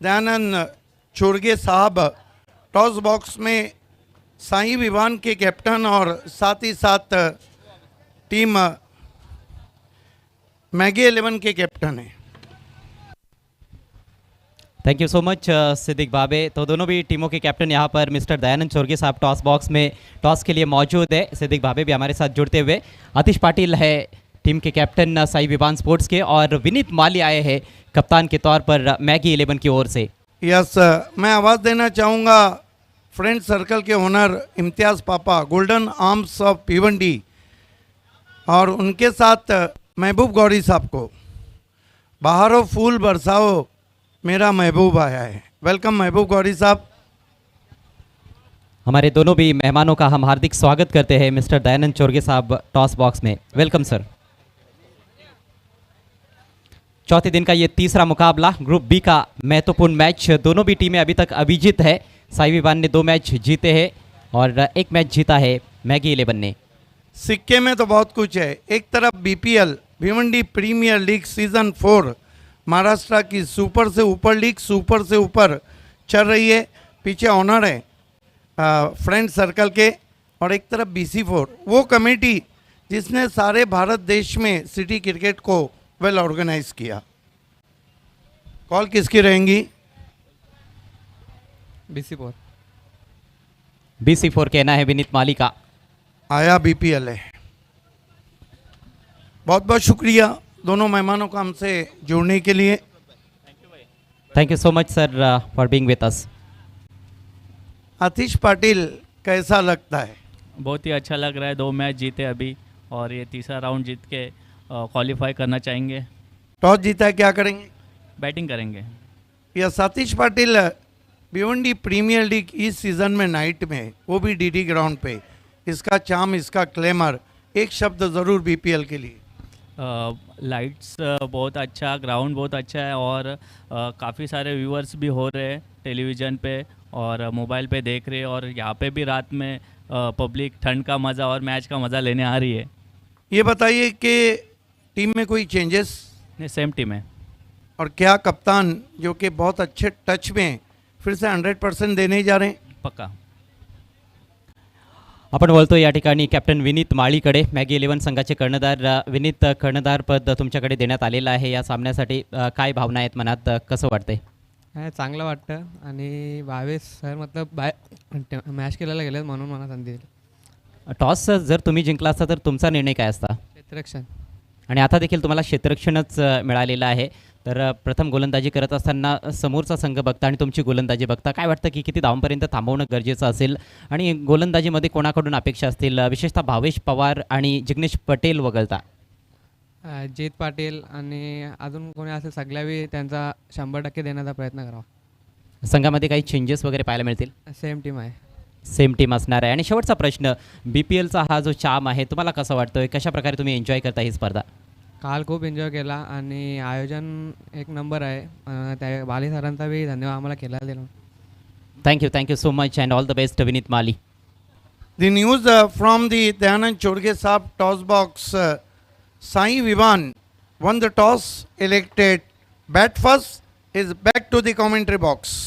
दयानंद चोरगे साहब टॉस बॉक्स में साई विवान के कैप्टन और साथ ही साथ टीम मैगी 11 के कैप्टन हैं। Thank you so much Siddique Babe. तो दोनों भी टीमों के कैप्टन यहाँ पर मिस्टर दयानंद चोरगे साहब टॉस बॉक्स में टॉस के लिए मौजूद है। सिद्दीक बाबे भी हमारे साथ जुड़ते हुए। आतिश पाटिल है टीम के कैप्टन साई विवान स्पोर्ट्स के, और विनीत माली आए हैं कप्तान के तौर पर मैगी 11 की ओर से। यस, मैं आवाज़ देना चाहूँगा फ्रेंड सर्कल के ओनर इम्तियाज़ पापा, गोल्डन आर्म्स ऑफ भिवंडी, और उनके साथ महबूब गौरी साहब को। बाहरों फूल बरसाओ, मेरा महबूब आया है। वेलकम महबूब गौरी साहब। हमारे दोनों भी मेहमानों का हम हार्दिक स्वागत करते हैं मिस्टर दयानंद चोरगे साहब टॉस बॉक्स में। Welcome sir. चौथे दिन का ये तीसरा मुकाबला, ग्रुप बी का महत्वपूर्ण मैच। दोनों भी टीमें अभी तक अविजित है। साई विवान ने 2 मैच जीते हैं और 1 मैच जीता है मैगी 11 ने। सिक्के में तो बहुत कुछ है। एक तरफ BPL Bhiwandi premier league season 4 Maharashtra की सुपर से ऊपर लीग सुपर से ऊपर चल रही है, पीछे ऑनर है फ्रेंड सर्कल के, और एक तरफ BC4 वो कमेटी जिसने सारे भारत देश में सिटी क्रिकेट को वेल ऑर्गेनाइज किया। कॉल किसकी रहेंगी? BC4। BC4 कहना है विनीत माली का। आया बीपीएल है। बहुत बहुत शुक्रिया दोनों मेहमानों को हमसे जुड़ने के लिए। Thank you so much sir for being with us. Atish Patil कैसा लगता है? बहुत ही अच्छा लग रहा है। 2 मैच जीते अभी और ये तीसरा राउंड जीत के क्वालिफाई करना चाहेंगे। टॉस जीता है, क्या करेंगे? बैटिंग करेंगे। यस, आतिश पाटिल भिवंडी प्रीमियर लीग इस सीज़न में नाइट में, वो भी डीडी ग्राउंड पे, इसका चार्म, इसका क्लेमर, एक शब्द ज़रूर बीपीएल के लिए। लाइट्स बहुत अच्छा, ग्राउंड बहुत अच्छा है और काफ़ी सारे व्यूअर्स भी हो रहे हैं टेलीविज़न पे और मोबाइल पे देख रहे हैं और यहाँ पे भी रात में पब्लिक ठंड का मज़ा और मैच का मज़ा लेने आ रही है। ये बताइए कि टीम में कोई चेंजेस? नहीं, सेम टीम है। और क्या कप्तान जो कि बहुत अच्छे टच में फिर से 100% देने जा रहे हैं? पक्का। आपण बोलतो या ठिकाणी कॅप्टन विनीत माळीकडे, मॅगी 11 संघाचे कर्णधार विनीत, कर्णधार पद तुमच्याकडे देण्यात आलेलं आहे या सामन्यासाठी। काय भावना आहेत मनात, कसं वाटतंय? चांगलं वाटतं आणि भावेश सर मतलब मॅच केलेला गेलेत म्हणून मला संधी दिली। टॉस जर तुम्ही जिंकला असता तर तुमचा निर्णय काय असता? क्षेत्ररक्षण। आणि आता देखील तुम्हाला क्षेत्ररक्षणच मिळालेलं आहे, तर प्रथम गोलंदाजी करत असताना समोरचा संघ बघता आणि तुमची गोलंदाजी बघता काय वाटतं की किती धावांपर्यंत थांबवणं गरजेचं असेल आणि गोलंदाजीमध्ये कोणाकडून अपेक्षा असतील, विशेषतः भावेश पवार आणि जिग्नेश पटेल वगळता? जीत पाटील आणि अजून कोणी असेल सगळ्यावी त्यांचा 100% देण्याचा प्रयत्न करावा। संघामध्ये काही चेंजेस वगैरे पाहायला मिळतील? सेम टीम आहे। सेम टीम असणार आहे। आणि शेवटचा प्रश्न, BPLचा हा जो चार्म आहे तुम्हाला कसा वाटतोय, कशा प्रकारे तुम्ही एन्जॉय करता ही स्पर्धा? काल खूप एन्जॉय केला आणि आयोजन एक नंबर आहे। त्या बाली सरांचा बी धन्यवाद आम्हाला खेळायला दिला। Thank you so much and all the best Vineet Mali. The news from the Dayanand Chorge Saab toss box. Sai Vivan won the toss, elected bat first, is back to the commentary box.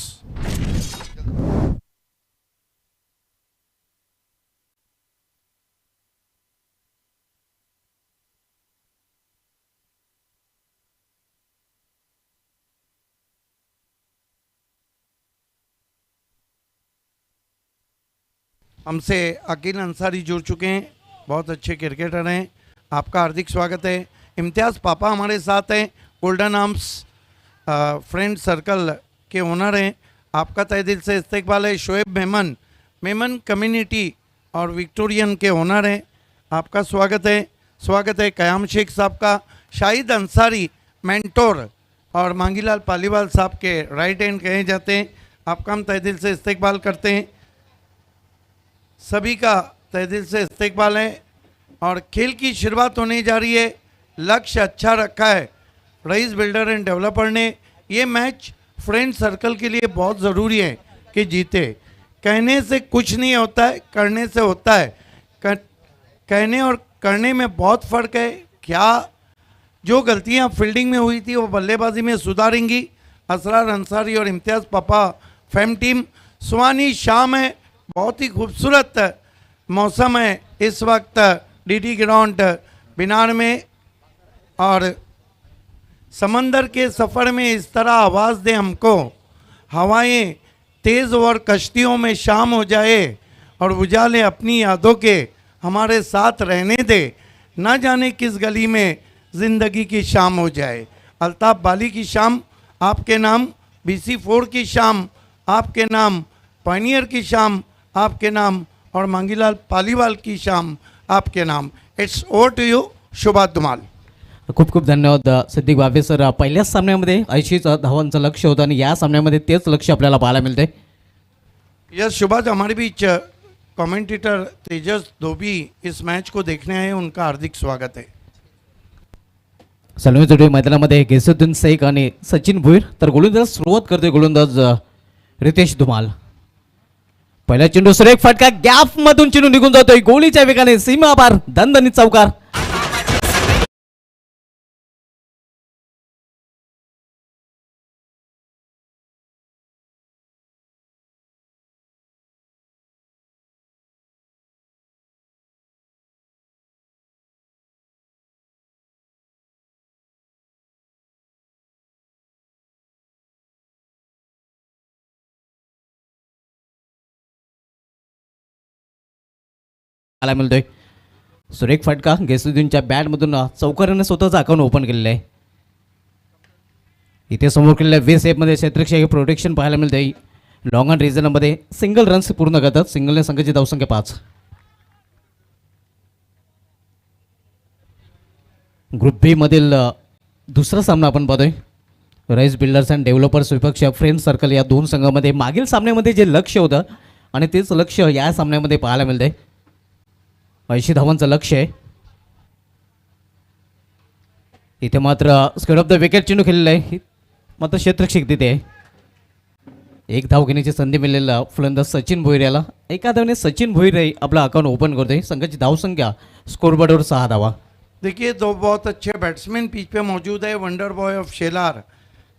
हमसे अकील अंसारी जुड़ चुके हैं, बहुत अच्छे क्रिकेटर हैं, आपका हार्दिक स्वागत है। इम्तियाज़ पापा हमारे साथ हैं, गोल्डन आर्म्स फ्रेंड सर्कल के ओनर हैं, आपका तहे दिल से इस्तकबाल है। शोएब मेमन कम्युनिटी और विक्टोरियन के ओनर हैं, आपका स्वागत है। स्वागत है क़याम शेख साहब का। शाहिद अंसारी मेंटोर और मांगीलाल पालीवाल साहब के राइट हैंड कहे जाते हैं, आपका हम तहे दिल से इस्तकबाल करते हैं। सभी का तहे दिल से इस्तकबाल है और खेल की शुरुआत होने जा रही है। लक्ष्य अच्छा रखा है रईस बिल्डर एंड डेवलपर ने। ये मैच फ्रेंड सर्कल के लिए बहुत ज़रूरी है कि जीते। कहने से कुछ नहीं होता है, करने से होता है। कहने और करने में बहुत फ़र्क है। क्या जो गलतियां फील्डिंग में हुई थी वो बल्लेबाजी में सुधारेंगी। असरार अंसारी और इम्तियाज़ पापा फैम टीम। सुहानी शाम है, बहुत ही खूबसूरत मौसम है इस वक्त डीडी ग्राउंड बिनार में, और समंदर के सफ़र में इस तरह आवाज़ दे हमको हवाएं तेज़ और कश्तियों में शाम हो जाए और उजाले अपनी यादों के हमारे साथ रहने दे, ना जाने किस गली में ज़िंदगी की शाम हो जाए। अल्ताफ़ बाली की शाम आपके नाम, BC4 की शाम आपके नाम, पायनियर की शाम आपके नाम और मांगीलाल पालीवाल की शाम आपके नाम। इट्स ओवर टू यू शुभा धुमाल। खूप खूप धन्यवाद सिद्दीक बाबे सर। पहिल्याच सामन्यामध्ये 80 धावांचं लक्ष्य होतं आणि या सामन्यामध्ये तेच लक्ष्य आपल्याला पाहायला मिळते। यस शुभाज, हमारे बीच कमेंटेटर तेजस धोबी इस मैच को देखने आए, उनका हार्दिक स्वागत है। सलमी जोडे मैदानामध्ये गेसुद्दीन शेख आणि सचिन भुईर, तर गोलंदाज सुरुवात करते गोलंदाज रितेश धुमाल। पहिला चेंडू सुरेख फटका गॅप मधून चेंडू निघून जातोय गोलीच्या वेगाने सीमा पार दणदणीत चौकार. मिळतोय सुरेख फटका गेसुद्दीनच्या बॅटमधून चौकाराने स्वतःचं अकाउंट ओपन केलेलं आहे. इथे समोर केलेल्या 20 मध्ये क्षेत्ररक्षक प्रोटेक्शन पाहायला मिळते. लॉंग ऑन रिझनमध्ये सिंगल रन्स पूर्ण करतात. सिंगलने संघाची धावसंख्या 5. ग्रुप बी मधील दुसरा सामना आपण पाहतोय. राईस बिल्डर्स अँड डेव्हलपर्स विपक्ष फ्रेंड सर्कल या दोन संघामध्ये मागील सामन्यामध्ये जे लक्ष होतं आणि तेच लक्ष या सामन्यामध्ये पाहायला मिळतंय. 80 धावांचं लक्ष आहे. इथे मात्र स्क्वेअर ऑफ द विकेट चेंडू खेळलेला आहे. मात्र क्षेत्ररक्षक तिथे आहे. एक धाव घेण्याची संधी मिळालेला फलंदाज सचिन भोईर याला. एका धावने सचिन भोईर आपला अकाउंट ओपन करतोय. संघाची धावसंख्या स्कोरबोर्डवर 6 धावा. देखिए दो बहुत अच्छे बैट्समैन पिच पे मौजूद है. Wonder boy of Shelar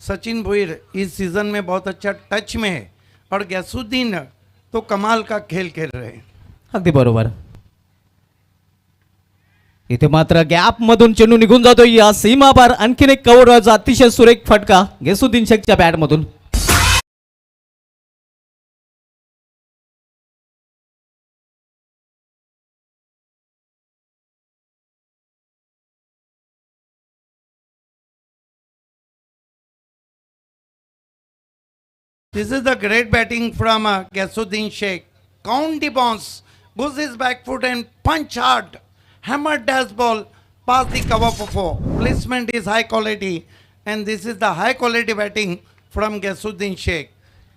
Sachin Bhoir इस सीज़न में बहुत अच्छा टच में है और गैसुद्दीन तो कमाल का खेल खेल रहे हैं. अगदी बरोबर. इथे मात्र गॅप मधून चेंडू निघून जातोय या सीमा पार. आणखीन एक कव्हर अतिशय सुरेख फटका गेसुद्दीन शेखच्या बॅटमधून. This is the great batting from Gasuddin Sheikh. Count the bounce, goes his back foot and punch hard. Hammered dash ball past the cover for 4. Placement is high quality and this is the high quality batting from Gasuddin Sheikh.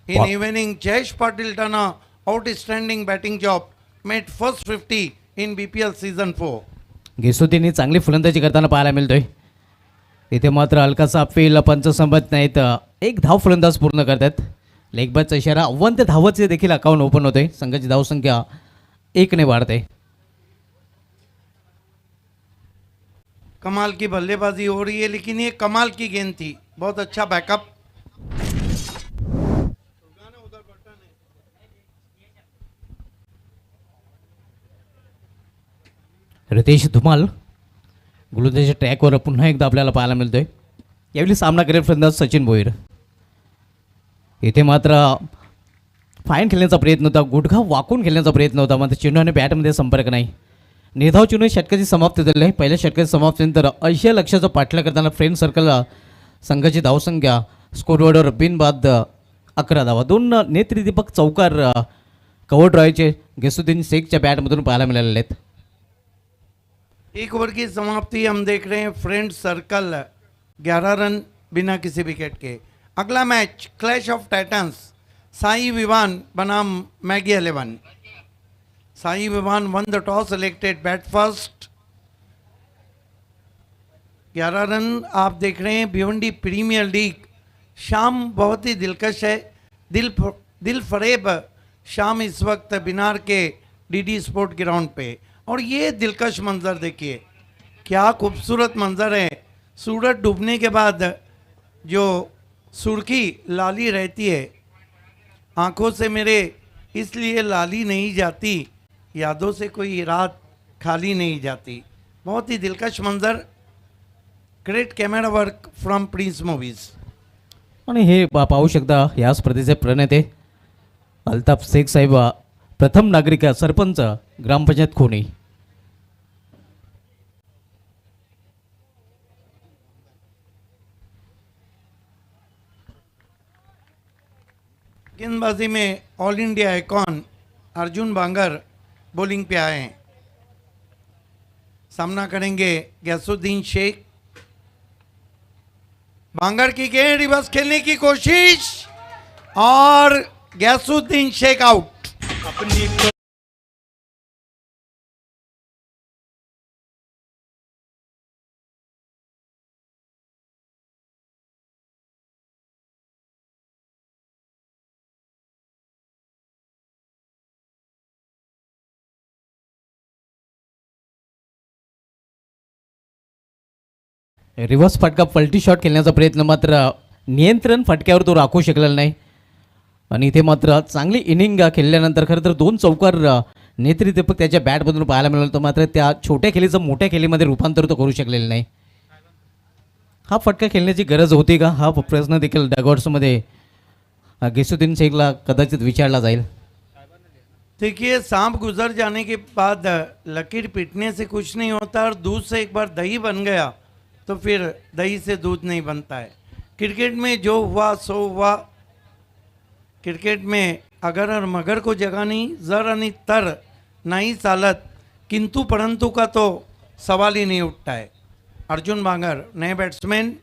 In Wow. evening, Jayesh Patil done a outstanding batting job. Made first 50 in BPL season 4. गेसुद्दीन चांगली फलंदाजी करताना पाहायला मिळतोय. इथे मात्र हलकासा अपील पंच संबंध नाहीत. एक धाव फलंदाज पूर्ण करतात. लेगबाजचा इशारा. 51 धावाचे देखील अकाउंट ओपन होते. संघाची धावसंख्या 1 ने वाढते. कमाल की बल्लेबाजी हो रही है लेकिन ये कमाल की गेंद थी. बहुत अच्छा बैकअप. रितेश धुमाल गोलंदाजीच्या ट्रॅकवर पुन्हा एकदा आपल्याला पाहायला मिळतोय. यावेळी सामना करेल फलंदाज सचिन भोईर. इथे मात्र फाईन खेळण्याचा प्रयत्न होता. गुडघा वाकून खेळण्याचा प्रयत्न होता. मात्र चेंडू आणि बॅटमध्ये संपर्क नाही. निर्धाव चेंडू षटकाची समाप्ती झाली आहे. पहिल्या षटकाची समाप्तीनंतर 80 लक्षाचा पाठला करताना फ्रेंड सर्कलला संघाची धावसंख्या स्कोरबोर्डवर बिनबाद 11 धावा. 2 नेत्रदीपक चौकार कव्हर ड्रायचे गेसुद्दीन शेखच्या बॅटमधून पाहायला मिळालेले आहेत. एक ओवर की समाप्ति हम देख रहे हैं. फ्रेंड सर्कल 11 रन बिना किसी विकेट के. अगला match clash of titans. Sai Vivaan बनाम Maggi 11. Sai Vivaan won the toss, selected bat first. 11 run आप देख रहे हैं. भिवंडी प्रीमियर लीग शाम बहुत ही दिलकश है. दिल फरेब शाम इस वक्त बिनार के डीडी स्पोर्ट ग्राउंड पे. और ये दिलकश मंज़र देखिए, क्या खूबसूरत मंज़र है. सूरज डूबने के बाद जो सुर्खी लाली रहती है आँखों से मेरे, इसलिए लाली नहीं जाती, यादों से कोई रात खाली नहीं जाती. बहुत ही दिलकश मंज़र. Great camera work from prince movies. आणि हे पाहू शकता या स्पर्धेचे प्रणेते अल्ताफ शेख साहेब, प्रथम नागरिक सरपंच ग्रामपंचायत खोणी. गेंदबाजी में ऑल इंडिया आइकॉन अर्जुन बांगर बॉलिंग पे आए हैं. सामना करेंगे गैसुद्दीन शेख. बांगर की गेंद, रिवर्स खेलने की कोशिश और गैसुद्दीन शेख आउट. रिव्हर्स फटका पलटी शॉट खेळण्याचा प्रयत्न मात्र नियंत्रण फटक्यावर तो राखू शकलेला नाही आणि इथे मात्र चांगली इनिंग खेळल्यानंतर खरं तर 2 चौकार नेतृत्वपक त्याच्या बॅटमधून पाहायला मिळालं, तर मात्र त्या छोट्या खेळीचं मोठ्या खेळीमध्ये रूपांतर तो करू शकलेला नाही. हा फटका खेळण्याची गरज होती का, हा प्रश्न देखील डगआउट्समध्ये गिसुद्दीन शेखला कदाचित विचारला जाईल. देखिए, सांप गुजर जाने के बाद लकीर पीटने से कुछ नहीं होता, और दूध से एक बार दही बन गया तो फिर दही से दूध नहीं बनता है. क्रिकेट में जो हुआ सो हुआ. क्रिकेट में अगर और मगर को जगह नहीं, जर आणि तर नहीं चालत, किंतु परंतु का तो सवाल ही नहीं उठता है. अर्जुन बांगर नए बैट्समैन.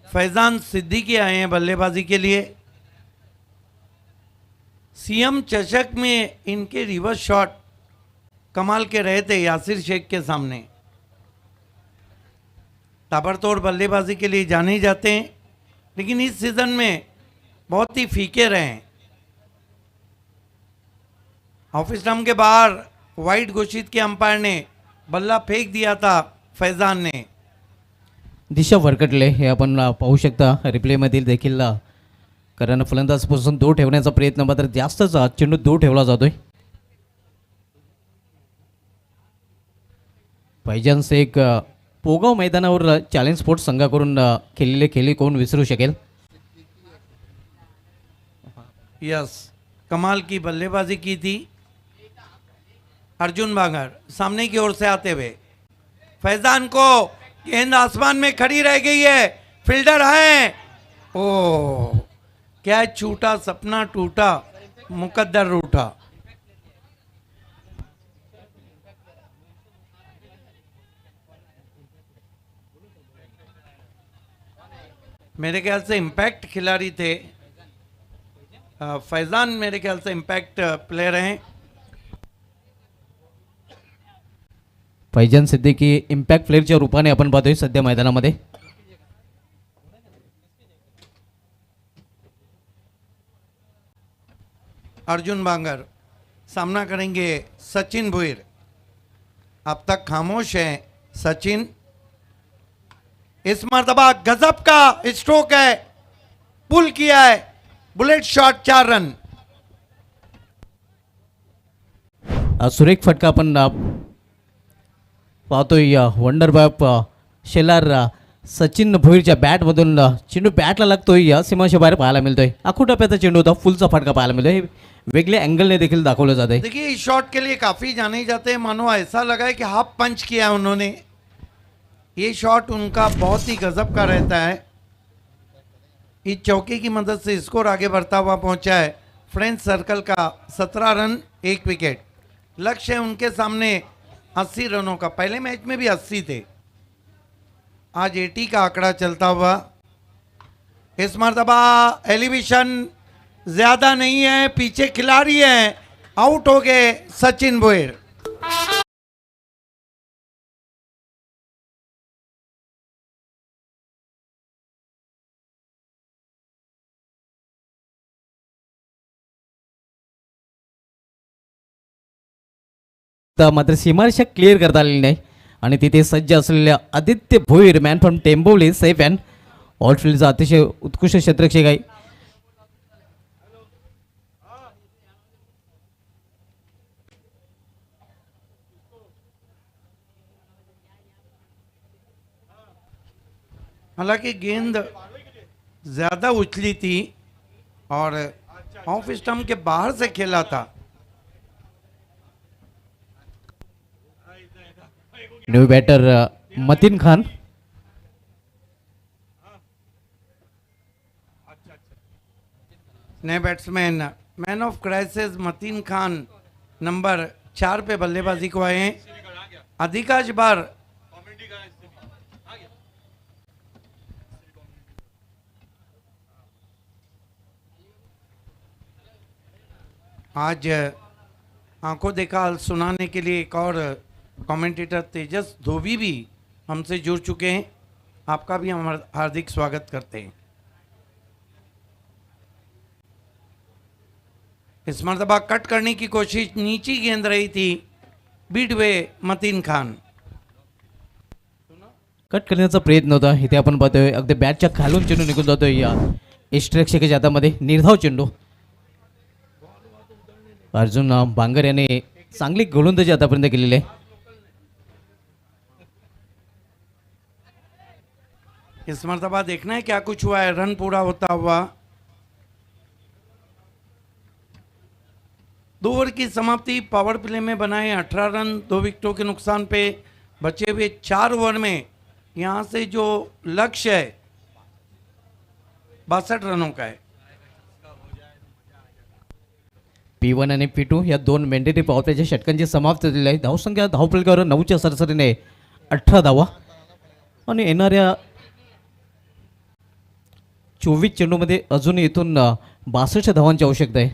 फैजान सिद्दीकी आए हैं बल्लेबाजी के लिए. सीएम चषक में इनके रिवर्स शॉट कमाल के रहे थे यासिर शेख के सामने. ताबड़तोड़ बल्लेबाजी के लिए जाने ही जाते हैं, लेकिन इस सीजन में बहुत ही फीके रहे हैं. ऑफ स्टंप के बाहर वाइड घोषित किया अंपायर ने, बल्ला फेंक दिया था फैजान ने. दिशा भरकटले हे आपण पाहू शकता रिप्लेमधील देखील, कारण फलंदाजपासून दूर ठेवण्याचा प्रयत्न मात्र जास्तच चेंडू दूर ठेवला जातोय. फैजान शेख पोगाव मैदानावर चॅलेंज स्पोर्ट्स संघाकडून खेळलेले खेळी कोण विसरू शकेल. यस, कमाल की बल्लेबाजी की थी. अर्जुन बांगर सामने की ओर से आते हुए, फैजान को गेंद आसमान में खड़ी रह गई है, फील्डर है. ओ क्या छूटा सपना टूटा, मुकद्दर रूठा. मेरे ख्याल से इम्पैक्ट खिलाड़ी थे फैजान, मेरे ख्याल से इम्पैक्ट प्लेयर हैं. फैजान सिद्दीकी इम्पॅक्ट प्लेअरच्या रूपाने आपण पाहतोय सध्या मैदानामध्ये. अर्जुन बांगर सामना करेंगे सचिन भुईर. अब तक खामोश हैं सचिन. इस मर्तबा गजब का स्ट्रोक है, पुल किया है, बुलेट शॉट, 4 रन. सुरेख फटका आपण पाहतोय. वंडर बॅप शेलार सचिन भोईरच्या बॅटमधून चेंडू बॅटला लागतोय, सीमाच्या बाहेर पाहायला मिळतोय. आखू टप्प्याचा चेंडू होता, फुलचा फटका पाहायला मिळतोय. वेगळ्या अँगलने देखील दाखवलं जात आहे. देखिए, इस शॉट के लिए काफी जाने जाते हैं, मानो ऐसा लगा है कि हाफ पंच किया है उन्होंने. ये शॉट उनका बहुत ही गजब का रहता है. इस चौके की मदद से स्कोर आगे बढ़ता हुआ पहुंचा है. फ्रेंच सर्कल का 17 रन 1 विकेट. लक्ष्य है उनके सामने 80 रनों का. पहले मैच में भी 80 थे, आज 80 का आंकड़ा चलता हुआ. इस मर्तबा एलिवेशन ज्यादा नहीं है, पीछे खिलाड़ी है. आउट हो गए सचिन भोईर. मात्र सीमारेषा क्लिअर करता आलेली नाही आणि तिथे सज्ज असलेल्या Aditya Bhoir man from Temboli safe and आउटफील्डचा अतिशय उत्कृष्ट क्षेत्ररक्षक आहे. हालांकि गेंद ज़्यादा उछली थी और ऑफ स्टंप के बाहर से खेला था. New batter Mateen Khan. नए batsman man of crisis Mateen Khan number 4 पे बल्लेबाजी को आए हैं. अधिकांश बार आज आंखों देखा हाल सुनाने के लिए एक और कमेंटेटर तेजस धोबी भी हमसे जुड़ चुके हैं. आपका भी हम हार्दिक स्वागत करते हैं. इस मरतबा कट करने की कोशिश, नीची गेंद रही थी, बीट हुए मतीन खान. कट करण्याचा प्रयत्न होता. इथे आपण पाहतोय अगदी बॅटच्या खालून चेंडू निघून जातोय या इष्टरक्षकाच्या हातामध्ये. निर्धाव चेंडू. अर्जुन बांगर याने चांगली गोलंदाजी आतापर्यंत केलेली आहे. इस मर्तबा देखना है क्या कुछ हुआ है, रन पूरा होता हुआ. 2 ओवर की समाप्ति. पावर प्ले में बनाए 18 रन 2 विकेटों के नुकसान पे. बचे हुए 4 ओवर में यहाँ से जो लक्ष्य है 62 रनों का है. P1 आणि P2 या दोन मॅन्डेटरी पॉवर प्लेच्या षटकांची समाप्ती झालेली आहे. धावसंख्या धावफलकावर 9च्या सरासरीने 18 धावा आणि येणाऱ्या 24 चेंडूमध्ये अजून इथून 62 धावांची आवश्यकता आहे.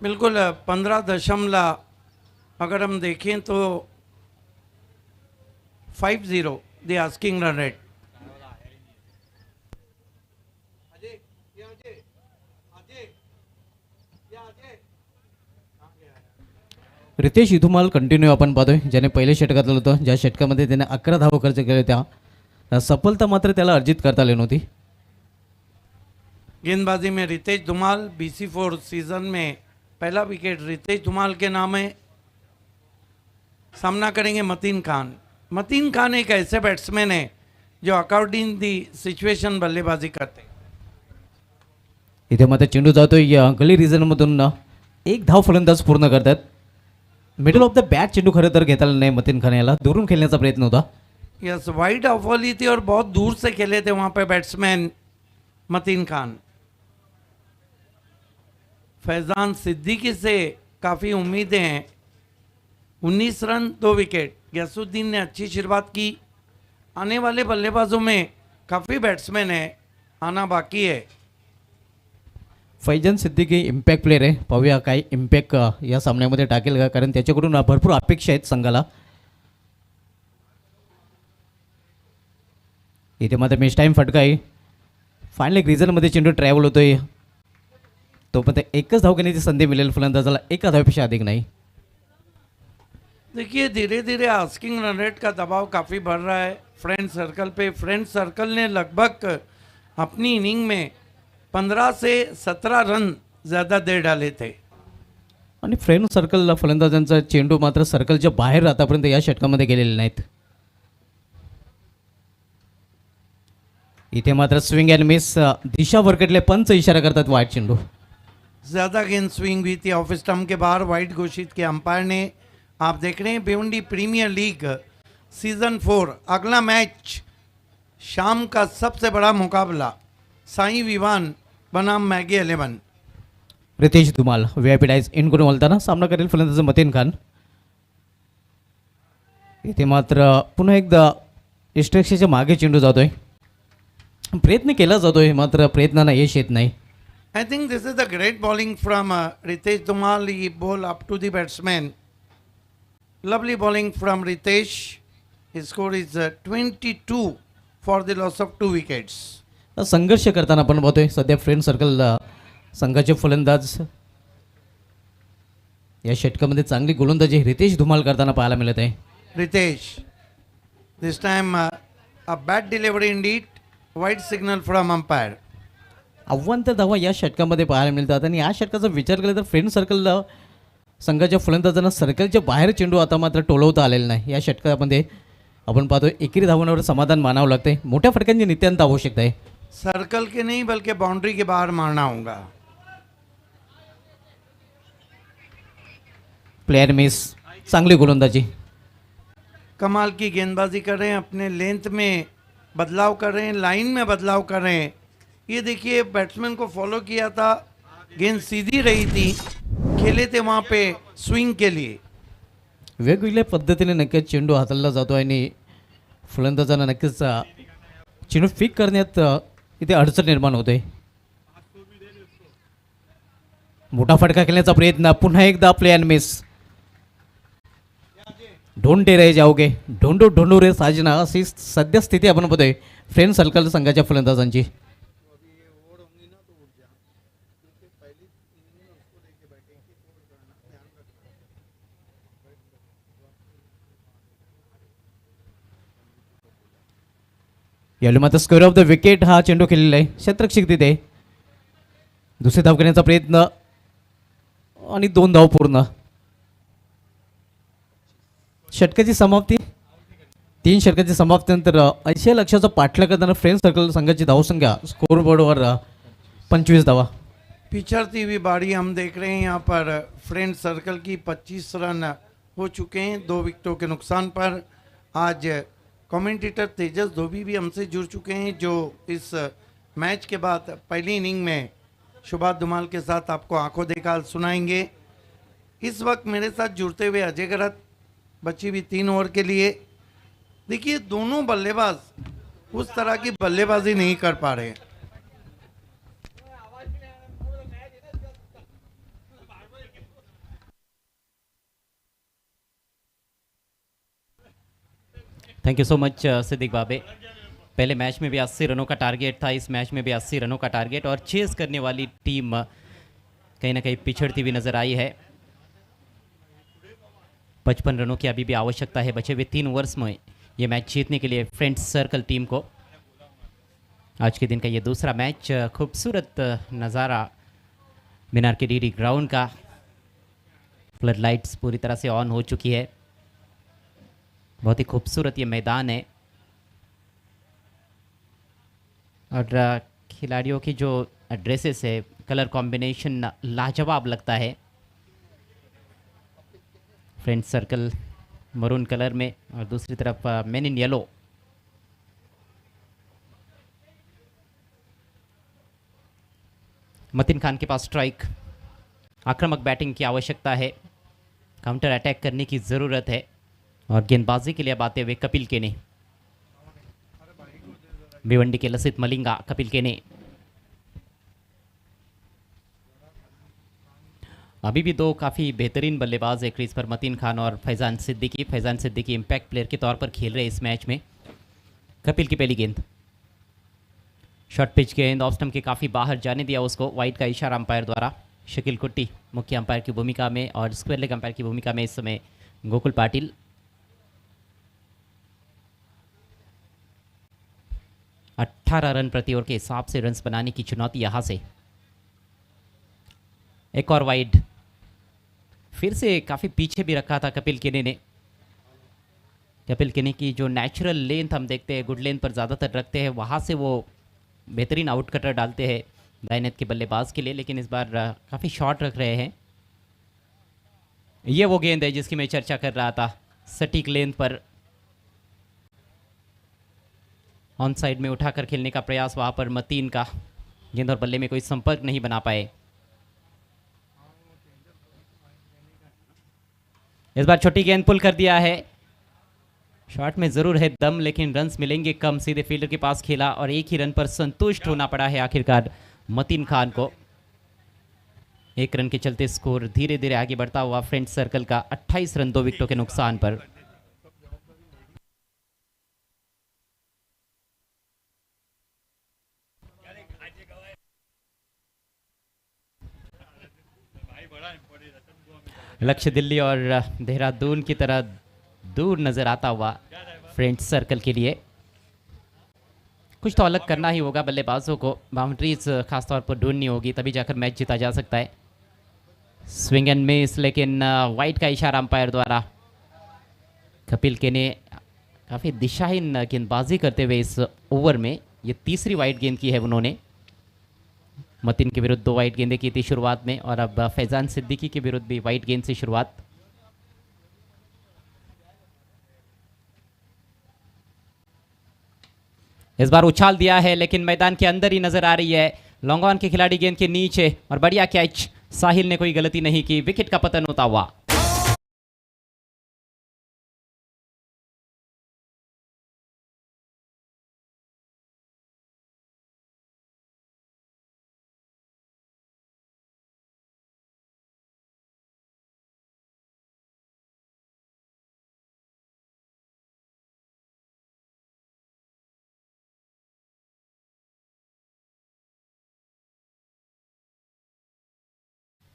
बिल्कुल 15 अगर हम देखें तो 50 the asking run rate. Ritesh Dhumal continue आपण पाहतोय, ज्याने पहिले षटकातलं होतं, ज्या षटकामध्ये त्याने 11 धावा खर्च केल्या होत्या. सफलता मात्र त्याला अर्जित करता आली नव्हती. गेंदबाजी में रितेश धुमाल. BC4 सीजन में पहला विकेट रितेश धुमाल के नाम है. सामना करेंगे मतीन खान. मतीन खान एक ऐसे बैट्समैन है जो अकॉर्डिंग दी सिचुएशन बल्लेबाजी करते. इथे मात्र चेंडू जातोय या गली रिजनमधून. 1 धाव फलंदाज पूर्ण करतात. मिडल ऑफ द बॅट चेंडू खरं तर घेता आला नाही. मतीन खान याला दुरून खेळण्याचा प्रयत्न होता. यस, वाइड ऑफली थी और बहुत दूर से खेले थे वहां पे बैट्समैन मतीन खान. फैजान सिद्दीकी से काफ़ी उम्मीदें हैं. 19 रन 2 विकेट. गयासुद्दीन ने अच्छी शुरुआत की. आने वाले बल्लेबाजों में काफ़ी बैट्समैन है, आना बाकी है. फैजन सिद्दीकी इम्पॅक्ट प्लेअर आहे. पाहूया काय इम्पॅक्ट या सामन्यामध्ये टाकेल का, कारण त्याच्याकडून भरपूर अपेक्षा आहेत संघाला. इथे मात्र मिस टाईम फटका आहे. फायनल एक रिझनमध्ये चेंडू ट्रॅव्हल होतोय. तोपर्यंत एकच धाव घेण्याची संधी मिळेल फलंदाजाला, एका धावेपेक्षा अधिक नाही. देखिए धीरे धीरे आस्किंग रन रेट का दबाव काफ़ी बढ़ रहा है फ्रेंड सर्कल पे. फ्रेंड सर्कल ने लगभग अपनी इनिंग में 15 से 17 रन ज़्यादा दे डाले थे. आणि फ्रेंड सर्कल फलंदाजांचा चेंडू मात्र सर्कलच्या बाहेर आतापर्यंत या षटकामध्ये गेलेले नाहीत. इथे मात्र स्विंग अँड मिस. दिशा भरकटले. पंच इशारा करतात वाईट चेंडू. ज़्यादा गेंद स्विंग हुई थी. ऑफ स्टंप के बाहर वाइड घोषित किया अंपायर ने. आप देख रहे हैं भिवंडी प्रीमियर लीग सीजन 4 अगला मैच शाम का सबसे बड़ा मुकाबला साई विवान बनाम Maggi 11. Ritesh Dhumal VIP dais in करून बोलताना सामना करेल फलंदाज मतीन खान. इथे मात्र पुन्हा एकदा इस्ट्रेक्सच्या मागे चेंडू जातोय. प्रयत्न केला जातोय मात्र प्रयत्नांना यश येत नाही. I think this is a great bowling from Ritesh Dhumal. He bowled up to the batsman. Lovely bowling from Ritesh. His score is 22 for the loss of 2 wickets. संघर्ष करताना आपण पाहतोय सध्या फ्रेंड सर्कल संघाचे फलंदाज या षटकामध्ये चांगली गोलंदाजी रितेश धुमाल करताना पाहायला मिळत आहे. Ritesh. This time a bad delivery indeed. White signal from umpire. अव्वंत धावा या षटकामध्ये पाहायला मिळतात आणि या षटकाचा विचार केला तर फ्रेंड सर्कल संघाच्या फलंदाजांना सर्कलच्या बाहेर चेंडू आता मात्र टोलवता आलेला नाही. या षटकामध्ये आपण पाहतोय एकेरी धावांवर समाधान मानावं लागतंय. मोठ्या फटक्यांची नित्यांत आवश्यकता आहे. सर्कल के नहीं बल्कि बाउंड्री के बाहर मारना होगा. Player miss. चांगली गोलंदाजी. कमाल की गेंदबाजी कर रहे हैं. अपने लेंथ में बदलाव कर रहे हैं, लाइन में बदलाव कर रहे हैं. ये देखिए बैट्समैन को फॉलो किया था, गेंद सीधी रही थी, खेले थे वहाँ पे स्विंग के लिए. वेगवेगळ्या पद्धतीने नक्कीच चेंडू हाताळला जातो आणि फलंदाजांना नक्कीच चेंडू फिक करण्यात इथे अडचण निर्माण होते. मोठा फटका खेळण्याचा प्रयत्न. पुन्हा एकदा प्ले अँड मिस. ढोंडे रे जाओगे ढोंडू ढोंडू रे साजना अशी सध्या स्थिती आपण बघतोय फ्रेंड सर्कल संघाच्या फलंदाजांची. यावेळी मात्र स्क्वेअर ऑफ द विकेट हा चेंडू खेळलेला आहे. क्षेत्ररक्षक तिथे दुसरी धाव करण्याचा प्रयत्न आणि 2 धाव पूर्ण. षटकाची समाप्ती 3 षटकाची समाप्तीनंतर 80 लक्षाचा पाठलाग करताना फ्रेंड सर्कल संघाची धावसंख्या स्कोरबोर्डवर 25 धावा. पिछड़ती हुई बारी हम देख रहे हैं यहाँ पर फ्रेंड सर्कल की 25 रन हो चुके हैं 2 विकेटों के नुकसान पर. आज कमेंटेटर तेजस धोबी भी हमसे जुड़ चुके हैं जो इस मैच के बाद पहली इनिंग में शुभात धुमाल के साथ आपको आंखों देखा हाल सुनाएंगे. इस वक्त मेरे साथ जुड़ते हुए अजय गरत बची हुई 3 ओवर के लिए. देखिए दोनों बल्लेबाज उस तरह की बल्लेबाजी नहीं कर पा रहे. Thank you so much Siddique Babe. पहले मैच में भी 80 रनों का टारगेट था, इस मैच में भी 80 रनों का टारगेट और चेस करने वाली टीम कहीं ना कहीं पिछड़ती हुई नजर आई है. 55 रनों की अभी भी आवश्यकता है बचे हुए 3 ओवर्स में ये मैच जीतने के लिए फ्रेंड्स सर्कल टीम को. आज के दिन का ये दूसरा मैच. खूबसूरत नज़ारा मीनार के डीडी ग्राउंड का. फ्लड लाइट्स पूरी तरह से ऑन हो चुकी है. बहुत ही खूबसूरत ये मैदान है और खिलाड़ियों की जो ड्रेसेस है कलर कॉम्बिनेशन लाजवाब लगता है. फ्रेंड सर्कल मरून कलर में और दूसरी तरफ men in yellow. Mateen Khan के पास स्ट्राइक. आक्रामक बैटिंग की आवश्यकता है, काउंटर अटैक करने की ज़रूरत है और गेंदबाजी के लिए अब आते हुए कपिल केने. भिवंडी के लसित मलिंगा, कपिल केने. अभी भी 2 काफ़ी बेहतरीन बल्लेबाज है क्रीज पर, मतीन खान और फैज़ान सिद्दीकी. फैज़ान सिद्दीकी इम्पैक्ट प्लेयर के तौर पर खेल रहे इस मैच में. कपिल की पहली गेंद शॉर्ट पिच गेंद ऑफ स्टंप के काफ़ी बाहर जाने दिया उसको. वाइड का इशारा अंपायर द्वारा. शकील कुट्टी मुख्य अंपायर की भूमिका में और स्क्वायर लेग अंपायर की भूमिका में इस समय गोकुल पाटिल. 18 रन प्रति ओवर के हिसाब से रन्स बनाने की चुनौती यहां से. एक और वाइड. फिर से काफ़ी पीछे भी रखा था कपिल केने ने. कपिल केने की जो नेचुरल लेंथ हम देखते हैं, गुड लेंथ पर ज़्यादातर रखते हैं, वहाँ से वो बेहतरीन आउट कटर डालते हैं दाहिने के बल्लेबाज के लिए. लेकिन इस बार काफ़ी शॉर्ट रख रहे हैं. ये वो गेंद है जिसकी मैं चर्चा कर रहा था. सटीक लेंथ पर ऑन साइड में उठाकर खेलने का प्रयास वहाँ पर मतीन का. गेंद और बल्ले में कोई संपर्क नहीं बना पाए. इस बार छोटी गेंद पुल कर दिया है. शॉट में ज़रूर है दम लेकिन रन्स मिलेंगे कम. सीधे फील्डर के पास खेला और एक ही रन पर संतुष्ट होना पड़ा है आखिरकार मतीन खान को. 1 रन के चलते स्कोर धीरे धीरे आगे बढ़ता हुआ फ्रेंड सर्कल का 28 रन 2 विकेटों के नुकसान पर. लक्ष्य दिल्ली और देहरादून की तरह दूर नजर आता हुआ फ्रेंड्स सर्कल के लिए. कुछ तो अलग करना ही होगा बल्लेबाजों को. बाउंड्रीज खासतौर पर ढूंढनी होगी तभी जाकर मैच जीता जा सकता है. स्विंग एंड मिस लेकिन वाइड का इशारा अंपायर द्वारा. कपिल केने काफ़ी दिशाहीन गेंदबाजी करते हुए इस ओवर में ये तीसरी वाइड गेंद की है उन्होंने. मतीन के विरुद्ध 2 वाइड गेंदें की थी शुरुआत में और अब फैज़ान सिद्दीकी के विरुद्ध भी वाइड गेंद से शुरुआत. इस बार उछाल दिया है लेकिन मैदान के अंदर ही नजर आ रही है. लॉन्ग ऑन के खिलाड़ी गेंद के नीचे और बढ़िया कैच. साहिल ने कोई गलती नहीं की. विकेट का पतन होता हुआ.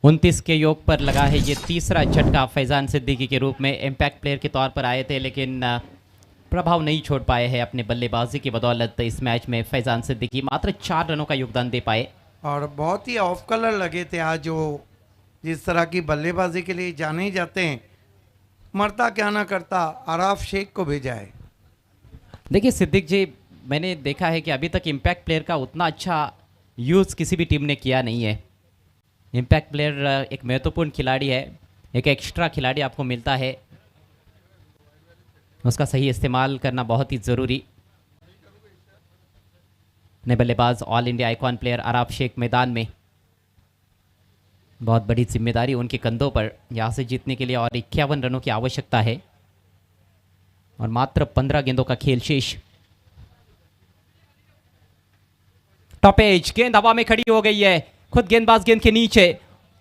उनतीस के योग पर लगा है ये तीसरा झटका. फैज़ान सिद्दीकी के रूप में इम्पैक्ट प्लेयर के तौर पर आए थे लेकिन प्रभाव नहीं छोड़ पाए हैं अपने बल्लेबाजी की बदौलत इस मैच में फैजान सिद्दीकी मात्र 4 रनों का योगदान दे पाए। और बहुत ही ऑफ कलर लगे थे आज, वो जिस तरह की बल्लेबाजी के लिए जाने ही जाते हैं। मरता क्या ना करता, आराफ शेख को भेजा है। देखिए सिद्दीक जी, मैंने देखा है कि अभी तक इम्पैक्ट प्लेयर का उतना अच्छा यूज़ किसी भी टीम ने किया नहीं है। इम्पैक्ट प्लेयर एक महत्वपूर्ण खिलाड़ी है, एक एक्स्ट्रा खिलाड़ी आपको मिलता है, उसका सही इस्तेमाल करना बहुत ही ज़रूरी। नए बल्लेबाज all India icon player आराफ Sheikh मैदान में, बहुत बड़ी जिम्मेदारी उनके कंधों पर। यहाँ से जीतने के लिए और 51 रनों की आवश्यकता है और मात्र 15 गेंदों का खेल शेष। टॉप एज गेंद हवा में खड़ी हो गई है, खुद गेंदबाज गेंद के नीचे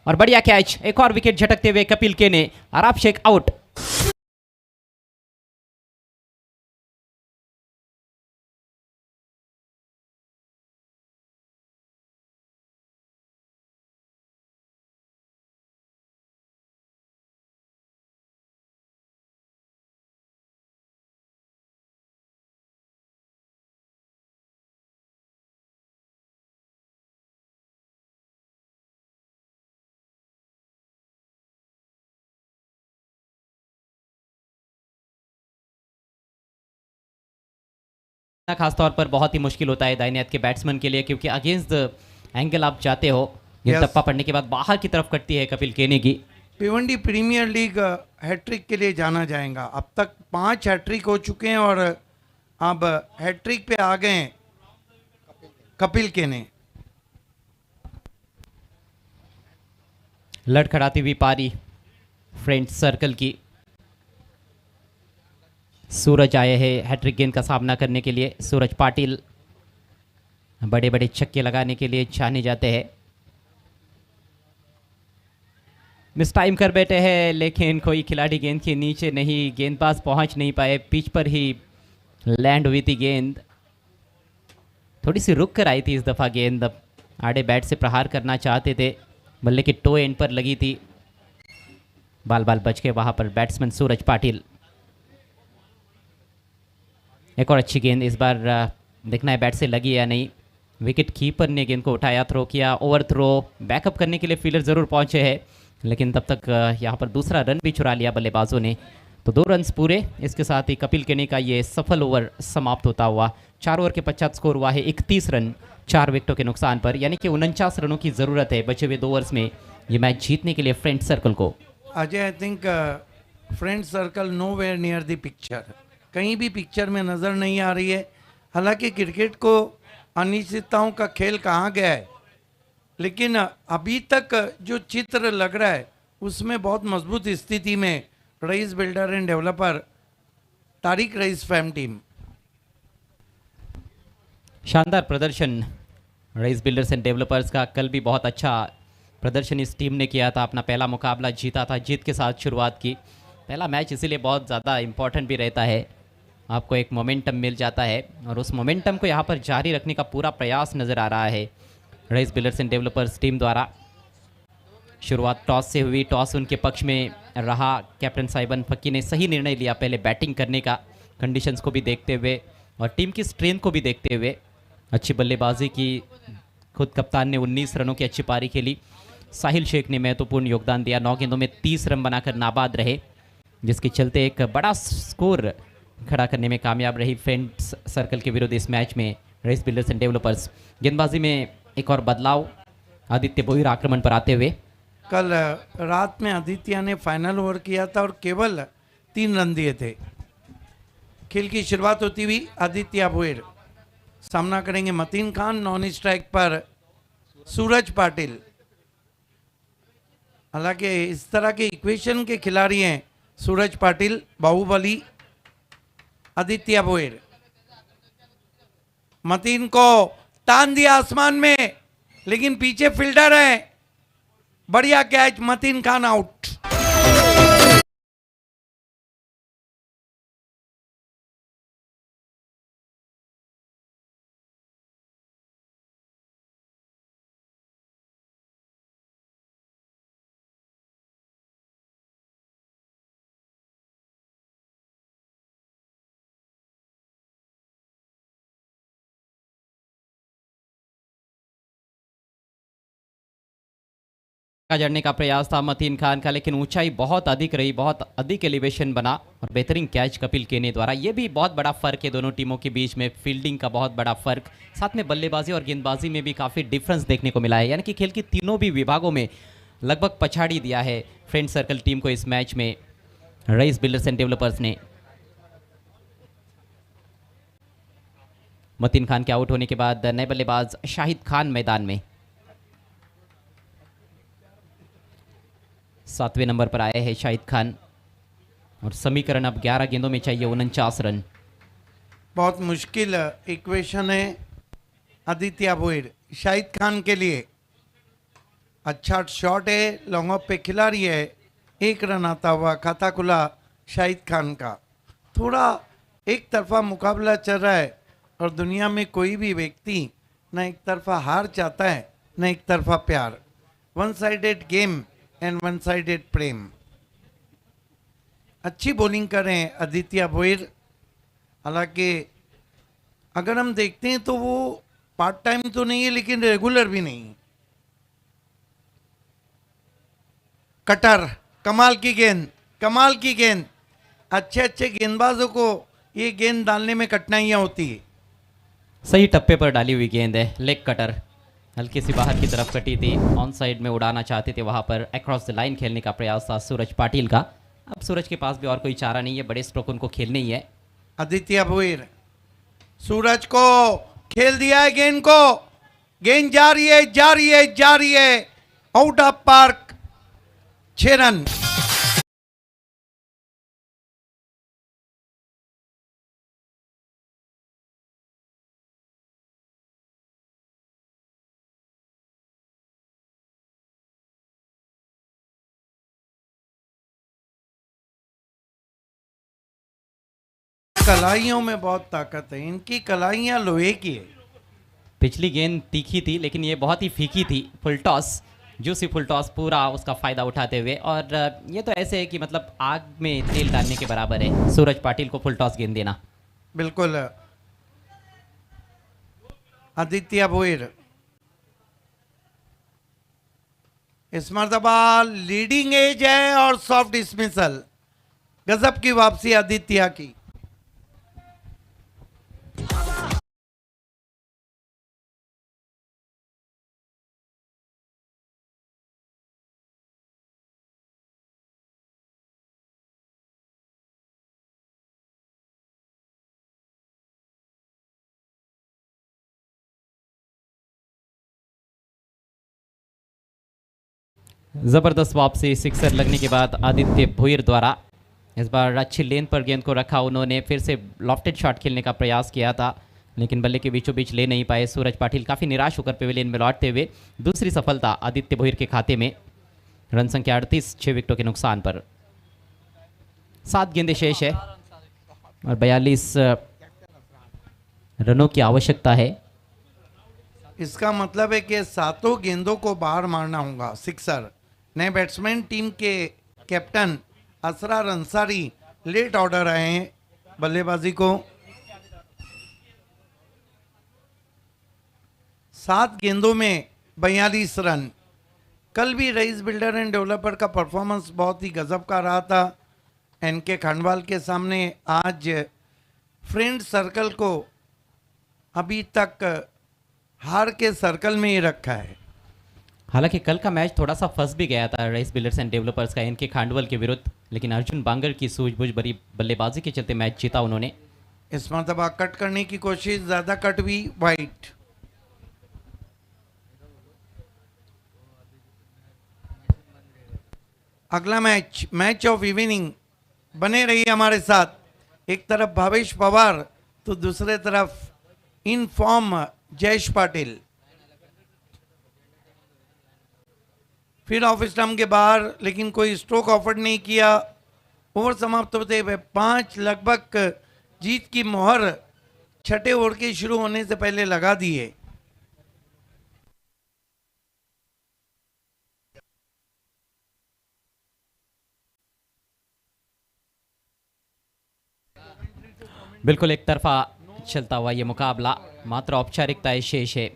और बढ़िया कैच। एक और विकेट झटकते हुए कपिल के ने, आराफ शेख आउट। खासतौर पर बहुत ही मुश्किल होता है दाहिने हाथ के बैट्समैन के लिए, क्योंकि अगेंस्ट द एंगल आप जाते हो, गेंद Yes. टप्पा पड़ने के बाद बाहर की तरफ कटती है कपिल केने की। भिवंडी प्रीमियर लीग हैट्रिक के लिए जाना जाएगा। अब तक 5 हैट्रिक हो चुके हैं और अब हैट्रिक पे आ गए हैं कपिल के ने। लड़खड़ाती हुई पारी फ्रेंड्स सर्कल की। सूरज आए हैं हैट्रिक गेंद का सामना करने के लिए। सूरज पाटिल बड़े बड़े छक्के लगाने के लिए जाने जाते हैं। मिस टाइम कर बैठे हैं, लेकिन कोई खिलाड़ी गेंद के नीचे नहीं, गेंदबाज पहुंच नहीं पाए, पिच पर ही लैंड हुई थी गेंद। थोड़ी सी रुक कर आई थी इस दफ़ा गेंद, आड़े बैट से प्रहार करना चाहते थे, बल्ले की टो एंड पर लगी थी, बाल बाल बच के वहां पर बैट्समैन सूरज पाटिल। एक और अच्छी गेंद, इस बार देखना है बैट से लगी या नहीं। विकेट कीपर ने गेंद को उठाया, थ्रो किया, ओवर थ्रो, बैकअप करने के लिए फील्डर ज़रूर पहुंचे हैं, लेकिन तब तक यहाँ पर दूसरा रन भी चुरा लिया बल्लेबाजों ने। तो 2 रन पूरे, इसके साथ ही कपिल केने का ये सफल ओवर समाप्त होता हुआ। 4 ओवर के पश्चात स्कोर हुआ है 31 रन 4 विकेटों के नुकसान पर, यानी कि 49 रनों की ज़रूरत है बचे हुए 2 ओवर्स में ये मैच जीतने के लिए फ्रेंड सर्कल को। Ajay, I think friend circle nowhere near the picture, कहीं भी पिक्चर में नज़र नहीं आ रही है। हालांकि क्रिकेट को अनिश्चितताओं का खेल कहा गया है, लेकिन अभी तक जो चित्र लग रहा है उसमें बहुत मजबूत स्थिति में Raees builder and developer Tariq Raees fam team. शानदार प्रदर्शन रईस बिल्डर्स एंड डेवलपर्स का। कल भी बहुत अच्छा प्रदर्शन इस टीम ने किया था, अपना पहला मुकाबला जीता था, जीत के साथ शुरुआत की। पहला मैच इसीलिए बहुत ज़्यादा इम्पॉर्टेंट भी रहता है, आपको एक मोमेंटम मिल जाता है और उस मोमेंटम को यहाँ पर जारी रखने का पूरा प्रयास नज़र आ रहा है rice builders and developers team द्वारा। शुरुआत टॉस से हुई, टॉस उनके पक्ष में रहा। कैप्टन साइबन फक्की ने सही निर्णय लिया पहले बैटिंग करने का, कंडीशंस को भी देखते हुए और टीम की स्ट्रेंथ को भी देखते हुए। अच्छी बल्लेबाजी की, खुद कप्तान ने 19 रनों की अच्छी पारी खेली। साहिल शेख ने महत्वपूर्ण योगदान दिया, 9 गेंदों में 30 रन बनाकर नाबाद रहे, जिसके चलते एक बड़ा स्कोर खड़ा करने में कामयाब रही फ्रेंड्स सर्कल के विरुद्ध इस मैच में रईस बिल्डर्स एंड डेवलपर्स। गेंदबाजी में एक और बदलाव, आदित्य बोहिर आक्रमण पर आते हुए। कल रात में आदित्य ने फाइनल ओवर किया था और केवल 3 रन दिए थे। खेल की शुरुआत होती हुई आदित्य बोहिर, सामना करेंगे मतीन खान। नॉन स्ट्राइक पर सूरज पाटिल। हालांकि इस तरह के इक्वेशन के खिलाड़ी हैं सूरज पाटिल, बाहुबली, आदित्य बोहिर। मतीन को तान दिया आसमान में, लेकिन पीछे फील्डर है, बढ़िया कैच, मतीन खान आउट। का जड़ने का प्रयास था मतीन खान का, लेकिन ऊंचाई बहुत अधिक रही, बहुत अधिक एलिवेशन बना और बेहतरीन कैच कपिल केने द्वारा। ये भी बहुत बड़ा फर्क है दोनों टीमों के बीच में, फील्डिंग का बहुत बड़ा फर्क, साथ में बल्लेबाजी और गेंदबाजी में भी काफ़ी डिफरेंस देखने को मिला है। यानी कि खेल की तीनों भी विभागों में लगभग पछाड़ी दिया है फ्रेंड सर्कल टीम को इस मैच में रईस बिल्डर्स एंड डेवलपर्स ने। मतीन खान के आउट होने के बाद नए बल्लेबाज शाहिद खान मैदान में। 7वें नंबर पर आए हैं शाहिद खान और समीकरण अब 11 गेंदों में चाहिए 49 रन। बहुत मुश्किल इक्वेशन है आदित्य भोईर शाहिद खान के लिए। अच्छा शॉट है, लॉन्ग ऑफ पे खिलाड़ी है, 1 रन आता हुआ खाता खुला शाहिद खान का। थोड़ा एक तरफा मुकाबला चल रहा है और दुनिया में कोई भी व्यक्ति न एक तरफा हार चाहता है न एक तरफा प्यार। One sided game and one sided प्रेम। अच्छी बॉलिंग कर रहे हैं आदित्य भोईर। हालांकि अगर हम देखते हैं तो वो पार्ट टाइम तो नहीं है लेकिन रेगुलर भी नहीं। कटर, कमाल की गेंद, कमाल की गेंद। अच्छे अच्छे गेंदबाजों को ये गेंद डालने में कठिनाइयां होती है। सही टप्पे पर डाली हुई गेंद है, लेग कटर, हल्की सी बाहर की तरफ कटी थी, ऑन साइड में उड़ाना चाहते थे, वहां पर अक्रॉस द लाइन खेलने का प्रयास था सूरज पाटिल का। अब सूरज के पास भी और कोई चारा नहीं है, बड़े स्ट्रोक उनको खेलने ही है। आदित्य भोईर सूरज को खेल दिया है गेंद को, गेंद जा रही है, जा रही है, जा रही है, आउट ऑफ पार्क, 6 रन। कलाइयों में बहुत ताकत है, इनकी कलाइयां लोहे की है। पिछली गेंद तीखी थी लेकिन ये बहुत ही फीकी थी। Full toss, juicy full toss, पूरा उसका फायदा उठाते हुए। और ये तो ऐसे है कि मतलब आग में तेल डालने के बराबर है सूरज पाटिल को फुल टॉस गेंद देना। बिल्कुल आदित्य भोईर इस मर्तबा लीडिंग एज है और सॉफ्ट डिसमिसल। गजब की वापसी आदित्य की। ज़बरदस्त वापसी, सिक्सर लगने के बाद आदित्य भोईर द्वारा इस बार अच्छी लेंथ पर गेंद को रखा। उन्होंने फिर से लॉफ्टेड शॉट खेलने का प्रयास किया था लेकिन बल्ले के बीचों बीच ले नहीं पाए सूरज पाटिल। काफ़ी निराश होकर पेविलियन में लौटते हुए दूसरी सफलता आदित्य भोईर के खाते में। रन संख्या 38, 6 विकेटों के नुकसान पर। 7 गेंदें शेष है और 42 रनों की आवश्यकता है। इसका मतलब है कि 7 गेंदों को बाहर मारना होगा, सिक्सर। नए बैट्समैन टीम के captain Asrar Ansari late order आए हैं बल्लेबाजी को। 7 गेंदों में 42 रन। कल भी रईस बिल्डर एंड डेवलपर का परफॉर्मेंस बहुत ही गजब का रहा था एनके खंडवाल के सामने। आज फ्रेंड सर्कल को अभी तक हार के सर्कल में ही रखा है। हालांकि कल का मैच थोड़ा सा फंस भी गया था रईस बिल्डर्स एंड डेवलपर्स का इनके खांडवल के विरुद्ध, लेकिन अर्जुन बांगर की सूझबूझ भरी बल्लेबाजी के चलते मैच जीता उन्होंने। इस मरतबा कट करने की कोशिश, ज्यादा कट हुई, वाइट। अगला मैच, मैच ऑफ इवनिंग। बने रहिए हमारे साथ। एक तरफ भावेश पवार तो दूसरे तरफ इन फॉर्म जयेश पाटिल। फिर ऑफ स्टंप के बाहर, लेकिन कोई स्ट्रोक ऑफर नहीं किया। ओवर समाप्त होते हुए 5 लगभग जीत की मोहर 6ठे ओवर के शुरू होने से पहले लगा दिए। बिल्कुल एक तरफा चलता हुआ ये मुकाबला, मात्र औपचारिकताएं शेष है।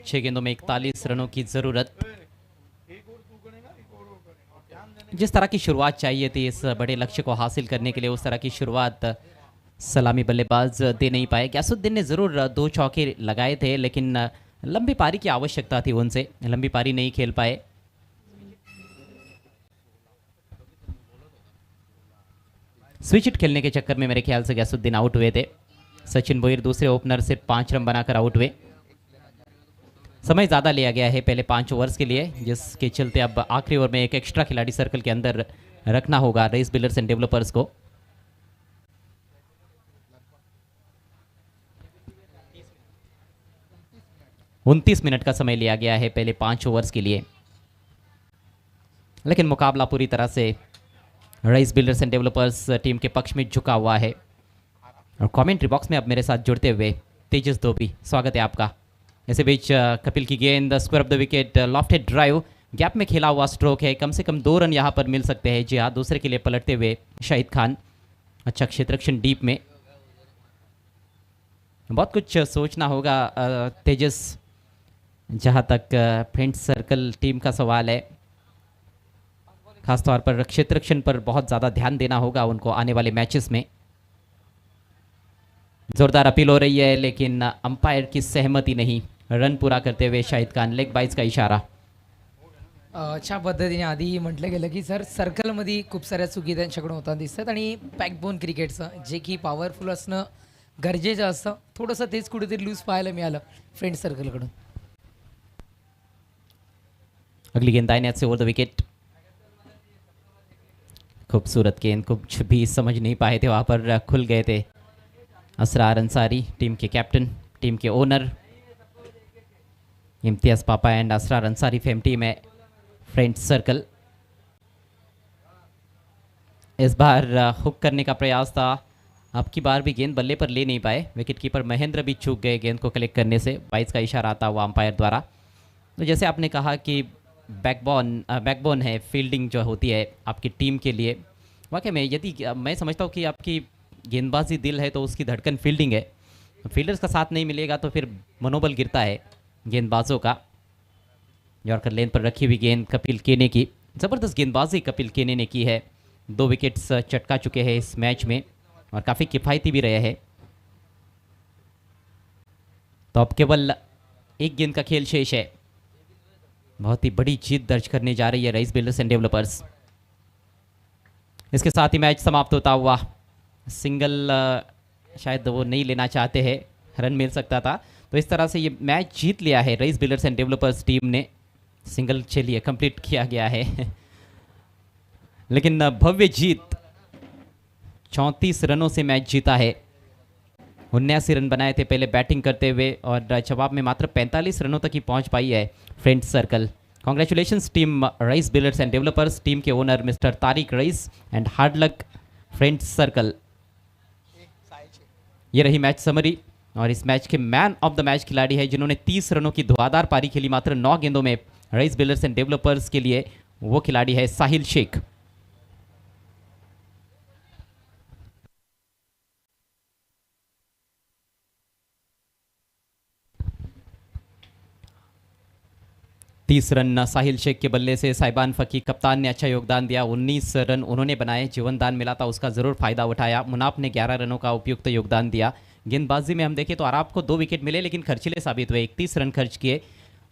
6 गेंदों में 41 रनों की जरूरत। जिस तरह की शुरुआत चाहिए थी इस बड़े लक्ष्य को हासिल करने के लिए, उस तरह की शुरुआत सलामी बल्लेबाज दे नहीं पाए। गयासुद्दीन ने ज़रूर 2 चौके लगाए थे, लेकिन लंबी पारी की आवश्यकता थी उनसे, लंबी पारी नहीं खेल पाए। स्विच हिट खेलने के चक्कर में मेरे ख्याल से गयासुद्दीन आउट हुए थे। सचिन बोहिर दूसरे ओपनर से 5 रन बनाकर आउट हुए। समय ज़्यादा लिया गया है पहले 5 ओवर्स के लिए, जिसके चलते अब आखिरी ओवर में एक एक्स्ट्रा खिलाड़ी सर्कल के अंदर रखना होगा रेस बिल्डर्स एंड डेवलपर्स को। उनतीस मिनट का समय लिया गया है पहले 5 ओवर्स के लिए, लेकिन मुकाबला पूरी तरह से rice builders and developers team के पक्ष में झुका हुआ है। और कमेंट्री बॉक्स में अब मेरे साथ जुड़ते हुए तेजस धोबी, स्वागत है आपका। ऐसे बीच कपिल की गेंद square of the wicket, lofted drive, gap में खेला हुआ स्ट्रोक है, कम से कम 2 रन यहाँ पर मिल सकते हैं। जी हाँ, दूसरे के लिए पलटते हुए शाहिद खान, अच्छा क्षेत्ररक्षण डीप में। बहुत कुछ सोचना होगा तेजस, जहाँ तक फ्रेंड्स सर्कल टीम का सवाल है। खासतौर पर क्षेत्ररक्षण पर बहुत ज़्यादा ध्यान देना होगा उनको आने वाले मैचेस में। जोरदार अपील हो रही है, लेकिन अंपायर की सहमति नहीं। रन पूरा करते हुए शाहिद खान, लेग बाईज का इशारा। अशा पद्धतीने आधी म्हटलं गेलं की सर सर्कलमध्ये खूप साऱ्या चुकी त्यांच्याकडून होताना दिसतात आणि बॅकबोन क्रिकेटचं जे की पॉवरफुल असणं गरजेचं असतं, थोडंसं तेच कुठेतरी लूज पाहायला मिळालं फ्रेंड सर्कलकडून। अगली गेंद दाहिने हाथ से ओवर द विकेट, खूबसूरत गेंद, कुछ भी समझ नहीं पाए थे वहाँ पर, खुल गए थे असरार अंसारी, टीम के कैप्टन, टीम के ओनर। इम्तियाज पापा and Asrar Ansari fame team है फ्रेंड्स सर्कल। इस बार हुक करने का प्रयास था, अब की बार भी गेंद बल्ले पर ले नहीं पाए। विकेट कीपर महेंद्र भी चूक गए गेंद को कलेक्ट करने से, 22 का इशारा आता हुआ अंपायर द्वारा। तो जैसे आपने कहा कि बैकबोन है फील्डिंग जो होती है आपकी टीम के लिए, वाकई में यदि मैं समझता हूँ कि आपकी गेंदबाजी दिल है तो उसकी धड़कन फील्डिंग है। फील्डर्स का साथ नहीं मिलेगा तो फिर मनोबल गिरता है गेंदबाजों का। यॉर्कर लेन पर रखी हुई गेंद कपिल केने की, ज़बरदस्त गेंदबाजी कपिल केने ने की है। 2 विकेट्स चटका चुके हैं इस मैच में और काफ़ी किफ़ायती भी रहे हैं। तो अब केवल एक गेंद का खेल शेष है। बहुत ही बड़ी जीत दर्ज करने जा रही है राइस बिल्डर्स एंड डेवलपर्स। इसके साथ ही मैच समाप्त होता हुआ। सिंगल शायद वो नहीं लेना चाहते हैं, रन मिल सकता था। तो इस तरह से ये मैच जीत लिया है rice builders and developers team ने। सिंगल चलिए कंप्लीट किया गया है लेकिन भव्य जीत, 34 रनों से मैच जीता है। 79 रन बनाए थे पहले बैटिंग करते हुए और जवाब में मात्र 45 रनों तक ही पहुंच पाई है friends circle. Congratulations team Raees builders and developers, team के owner mister Tariq Raees, and hard luck friends circle. ये रही मैच समरी और इस मैच के मैन ऑफ द मैच खिलाड़ी है जिन्होंने 30 रनों की धुआंधार पारी खेली मात्र 9 गेंदों में राइस बिल्डर्स एंड डेवलपर्स के लिए। वो खिलाड़ी है साहिल शेख। तीस रन साहिल शेख के बल्ले से साहिबान फकी कप्तान ने अच्छा योगदान दिया। 19 रन उन्होंने बनाए, जीवनदान मिला था उसका ज़रूर फ़ायदा उठाया। मुनाफ ने 11 रनों का उपयुक्त योगदान दिया। गेंदबाजी में हम देखें तो आराब को 2 विकेट मिले लेकिन खर्चीले साबित हुए, 31 रन खर्च किए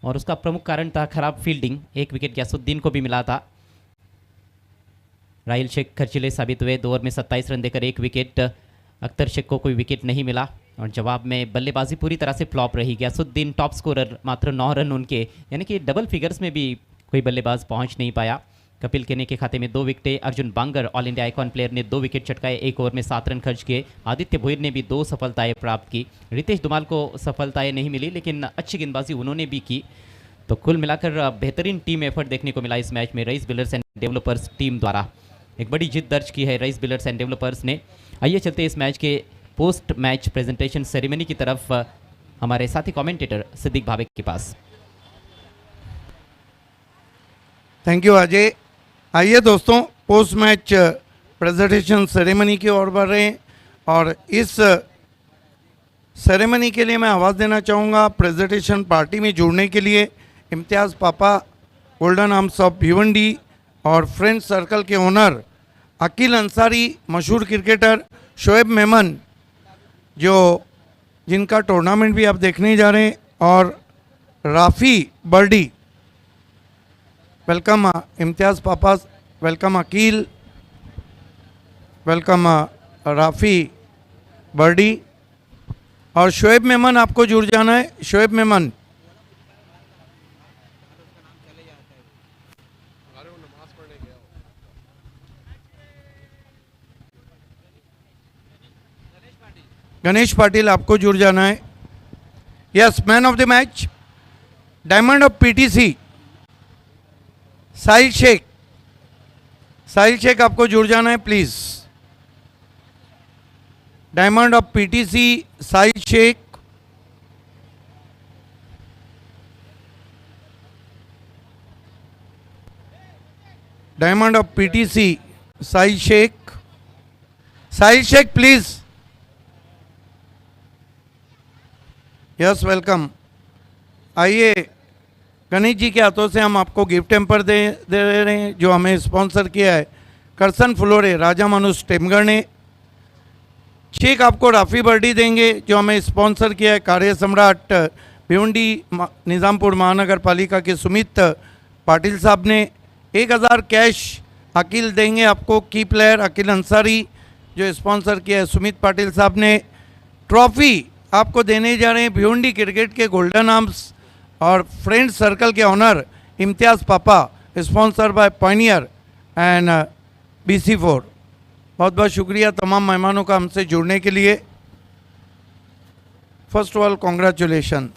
और उसका प्रमुख कारण था खराब फील्डिंग। 1 विकेट गयासुद्दीन को भी मिला था। राहिल शेख खर्चीले साबित हुए, 2 ओवर में 27 रन देकर 1 विकेट। अख्तर शेख को कोई विकेट नहीं मिला और जवाब में बल्लेबाजी पूरी तरह से फ्लॉप रही। गयासुद्दीन टॉप स्कोरर, मात्र 9 रन उनके, यानी कि डबल फिगर्स में भी कोई बल्लेबाज पहुंच नहीं पाया। कपिल केने के खाते में 2 विकेटें। Arjun Bangar all India icon player ने 2 विकेट चटकाए, 1 ओवर में 7 रन खर्च किए। आदित्य भोईर ने भी 2 सफलताएं प्राप्त की। रितेश धुमाल को सफलताएं नहीं मिली लेकिन अच्छी गेंदबाजी उन्होंने भी की। तो कुल मिलाकर बेहतरीन टीम एफर्ट देखने को मिला इस मैच में rice builders and developers team द्वारा। एक बड़ी जीत दर्ज की है राइस बिल्डर्स एंड डेवलपर्स ने। आइए चलते इस मैच के पोस्ट मैच प्रेजेंटेशन सेरेमनी की तरफ हमारे साथी कमेंटेटर सिद्दीक भावे के पास। Thank you Ajay. आइए दोस्तों, पोस्ट मैच प्रेजेंटेशन सेरेमनी की ओर बढ़ रहे हैं और इस सेरेमनी के लिए मैं आवाज़ देना चाहूँगा प्रेजेंटेशन पार्टी में जुड़ने के लिए इम्तियाज़ पापा, गोल्डन आर्म्स ऑफ भिवंडी, और फ्रेंड्स सर्कल के ओनर अकील अंसारी, मशहूर क्रिकेटर शोएब मेमन, जो जिनका टूर्नामेंट भी आप देखने जा रहे हैं, और राफ़ी बर्डी। वेलकम इम्तियाज़ पापा, वेलकम अकील, वेलकम राफ़ी बर्डी। और शोएब मेमन आपको जुड़ जाना है। शोएब मेमन, गणेश पाटिल आपको जुड़ जाना है। Yes, man of the match diamond of PTC Sahil Shaikh. Sahil Shaikh आपको जुड़ जाना है please. Diamond of PTC Sahil Shaikh. Diamond of PTC Sahil Shaikh. Sahil Shaikh please. Yes, welcome. आइए, गणेश जी के हाथों से हम आपको गिफ्ट टेम्पर दे रहे हैं, जो हमें स्पॉन्सर किया है करसन फ्लोरे राजा मानुस टेमगढ़ ने। चेक आपको राफ़ी बर्डी देंगे, जो हमें स्पॉन्सर किया है कार्य सम्राट भिवंडी निज़ामपुर महानगर पालिका के सुमित पाटिल साहब ने। 1000 कैश अकील देंगे आपको, की प्लेयर अकील अंसारी, जो स्पॉन्सर किया है सुमित पाटिल साहब ने। ट्रॉफ़ी आपको देने जा रहे हैं भिवंडी क्रिकेट के गोल्डन आर्म्स और फ्रेंड्स सर्कल के ऑनर इम्तियाज़ पापा, sponsor by Pioneer and BC4। बहुत बहुत शुक्रिया तमाम मेहमानों का हमसे जुड़ने के लिए। First of all congratulation.